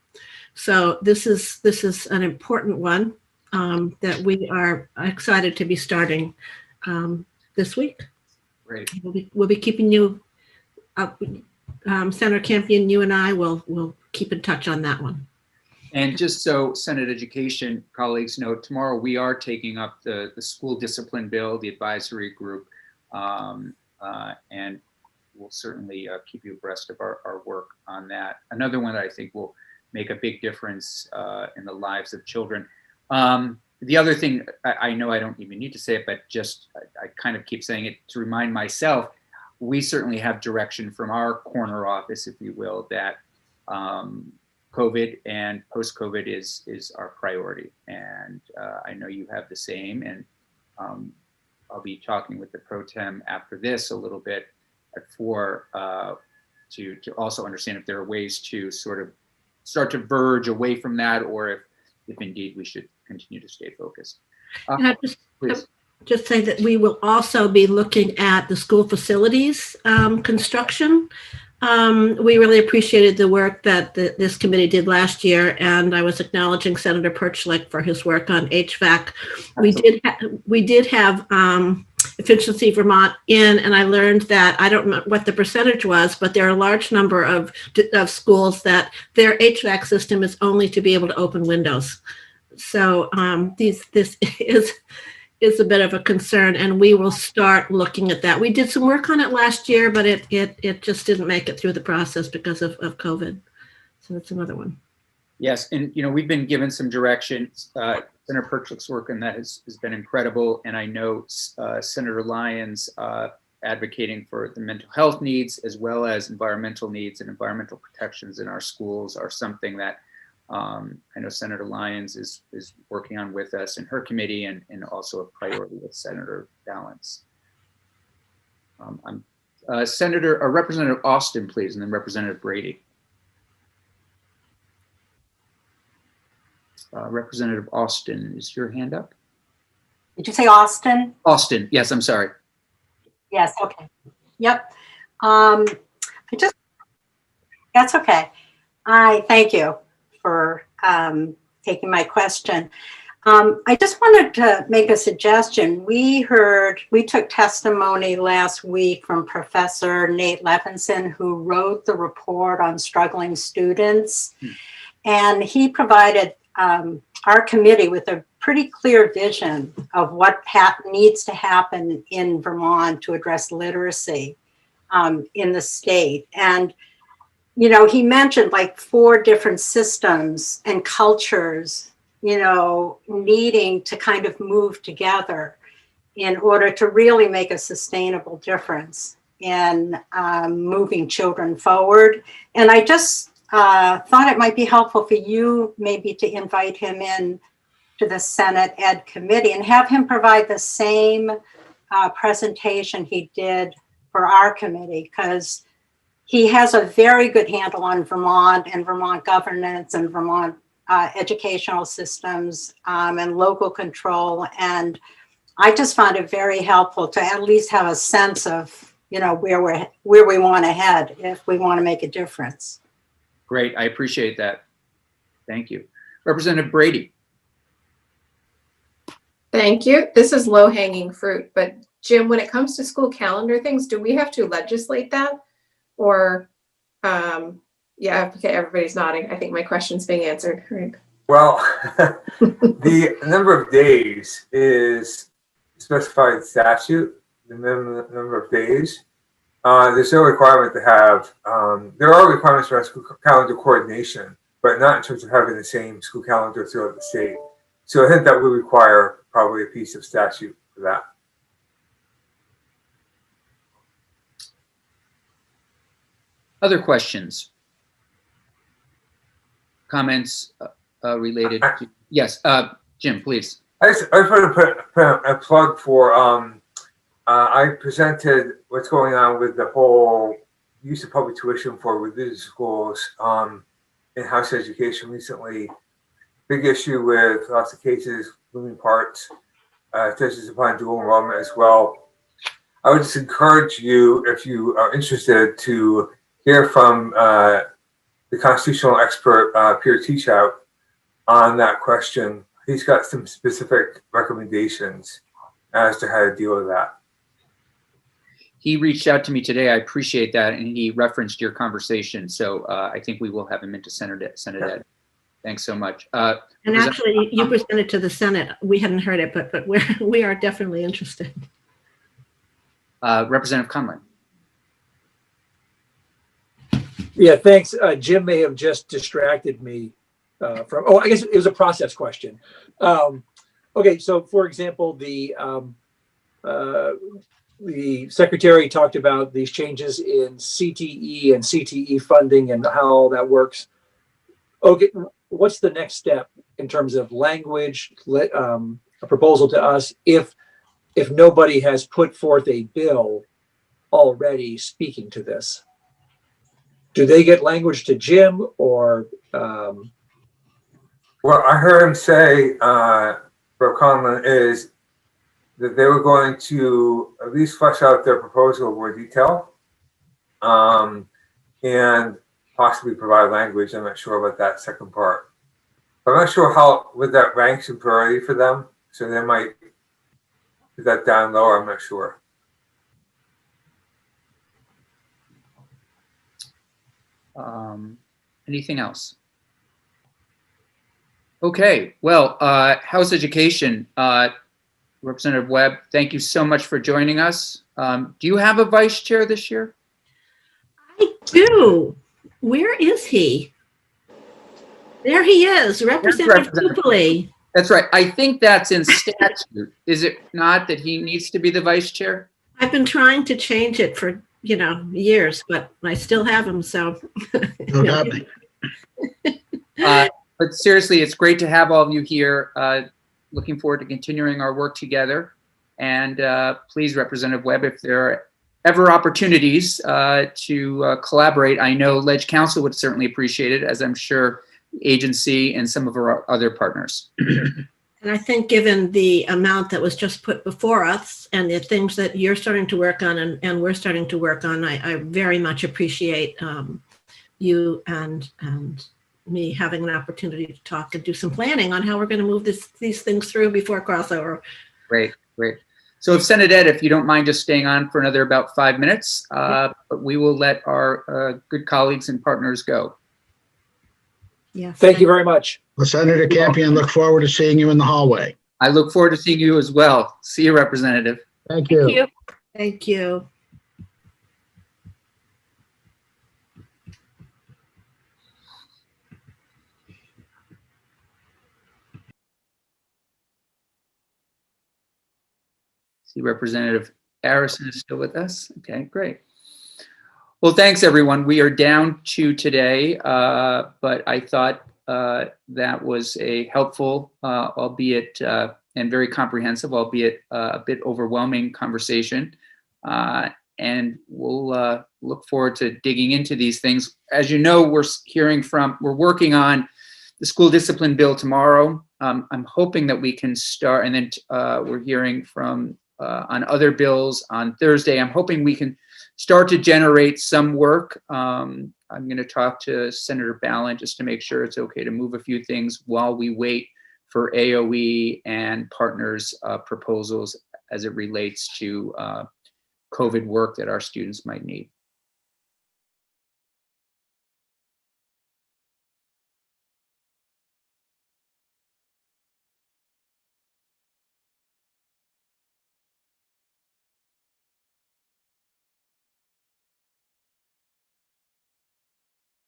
So this is an important one that we are excited to be starting this week. Great. We'll be keeping you up. Senator Campion, you and I will keep in touch on that one. And just so Senate Education colleagues know, tomorrow we are taking up the school discipline bill, the advisory group, and we'll certainly keep you abreast of our work on that. Another one that I think will make a big difference in the lives of children. The other thing, I know I don't even need to say it, but just I kind of keep saying it to remind myself, we certainly have direction from our corner office, if you will, that COVID and post-COVID is our priority. And I know you have the same, and I'll be talking with the pro tem after this a little bit at 4 to also understand if there are ways to sort of start to verge away from that, or if indeed we should continue to stay focused. And I Please. just say that we will also be looking at the school facilities construction. We really appreciated the work that this committee did last year, and I was acknowledging Senator Perchlik for his work on HVAC. We did have Efficiency Vermont in, and I learned that, I don't remember what the percentage was, but there are a large number of schools that their HVAC system is only to be able to open windows. So this is a bit of a concern, and we will start looking at that. We did some work on it last year, but it just didn't make it through the process because of COVID. So that's another one. Yes, and we've been given some direction. Senator Perchlik's work on that has been incredible, and I know Senator Lyons advocating for the mental health needs as well as environmental needs, and environmental protections in our schools are something that I know Senator Lyons is working on with us in her committee, and also a priority with Senator Balance. Representative Austin, please, and then Representative Brady. Representative Austin, is your hand up? Did you say Austin? Austin, yes, I'm sorry. Yes, okay. Yep. That's okay. I thank you for taking my question. I just wanted to make a suggestion. We took testimony last week from Professor Nate Levinson, who wrote the report on struggling students. And he provided our committee with a pretty clear vision of what needs to happen in Vermont to address literacy in the state. And, you know, he mentioned like 4 different systems and cultures, you know, needing to kind of move together in order to really make a sustainable difference in moving children forward. And I just thought it might be helpful for you maybe to invite him in to the Senate Ed Committee and have him provide the same presentation he did for our committee, because he has a very good handle on Vermont and Vermont governance and Vermont educational systems and local control. And I just found it very helpful to at least have a sense of, you know, where we want to head if we want to make a difference. Great. I appreciate that. Thank you. Representative Brady. Thank you. This is low hanging fruit, but Jim, when it comes to school calendar things, do we have to legislate that? Or, yeah, okay, everybody's nodding. I think my question's being answered. Right. Well, the number of days is specified in statute, the minimum number of days. There's no requirement to have, there are requirements for school calendar coordination, but not in terms of having the same school calendar throughout the state. So I think that would require probably a piece of statute for that. Other questions? Comments related to, yes, Jim, please. I just want to put a plug for, I presented what's going on with the whole use of public tuition for religious schools in House Education recently. Big issue with lots of cases, moving parts, touches upon dual enrollment as well. I would just encourage you, if you are interested, to hear from the constitutional expert, Peter Teachout, on that question. He's got some specific recommendations as to how to deal with that. He reached out to me today. I appreciate that. And he referenced your conversation. So I think we will have him into Senate Ed. Thanks so much. And actually, you presented to the Senate. We hadn't heard it, but we are definitely interested. Representative Conlon. Yeah, thanks. Jim may have just distracted me from, oh, I guess it was a process question. Okay, so for example, the secretary talked about these changes in CTE and CTE funding and how all that works. Okay, what's the next step in terms of language, a proposal to us if nobody has put forth a bill already speaking to this? Do they get language to Jim or? Well, I heard him say, for Conlon, is that they were going to at least flesh out their proposal in more detail and possibly provide language. I'm not sure about that second part. But I'm not sure what that ranks in priority for them. So they might put that down lower. I'm not sure. Anything else? Okay, well, House Education, Representative Webb, thank you so much for joining us. Do you have a vice chair this year? I do. Where is he? There he is, Representative Tupoli. That's right. I think that's in statute. Is it not that he needs to be the vice chair? I've been trying to change it for, years, but I still have him, so. But seriously, it's great to have all of you here. Looking forward to continuing our work together. And please, Representative Webb, if there are ever opportunities to collaborate, I know Ledge Council would certainly appreciate it, as I'm sure the agency and some of our other partners. And And I think given the amount that was just put before us and the things that you're starting to work on and we're starting to work on, I very much appreciate you and me having an opportunity to talk and do some planning on how we're going to move these things through before crossover. Great, great. So if Senator Ed, if you don't mind just staying on for another about 5 minutes, but we will let our good colleagues and partners go. Yes. Thank you very much. Well, Senator Campion, look forward to seeing you in the hallway. I look forward to seeing you as well. See you, Representative. Thank you. Thank you. See Representative Harrison is still with us. Okay, great. Well, thanks everyone. We are down to today, but I thought that was a helpful, albeit and very comprehensive, albeit a bit overwhelming conversation. And we'll look forward to digging into these things. As you know, we're working on the school discipline bill tomorrow. I'm hoping that we can start, and then we're hearing from on other bills on Thursday. I'm hoping we can start to generate some work. I'm going to talk to Senator Ballin just to make sure it's okay to move a few things while we wait for AOE and partners' proposals as it relates to COVID work that our students might need.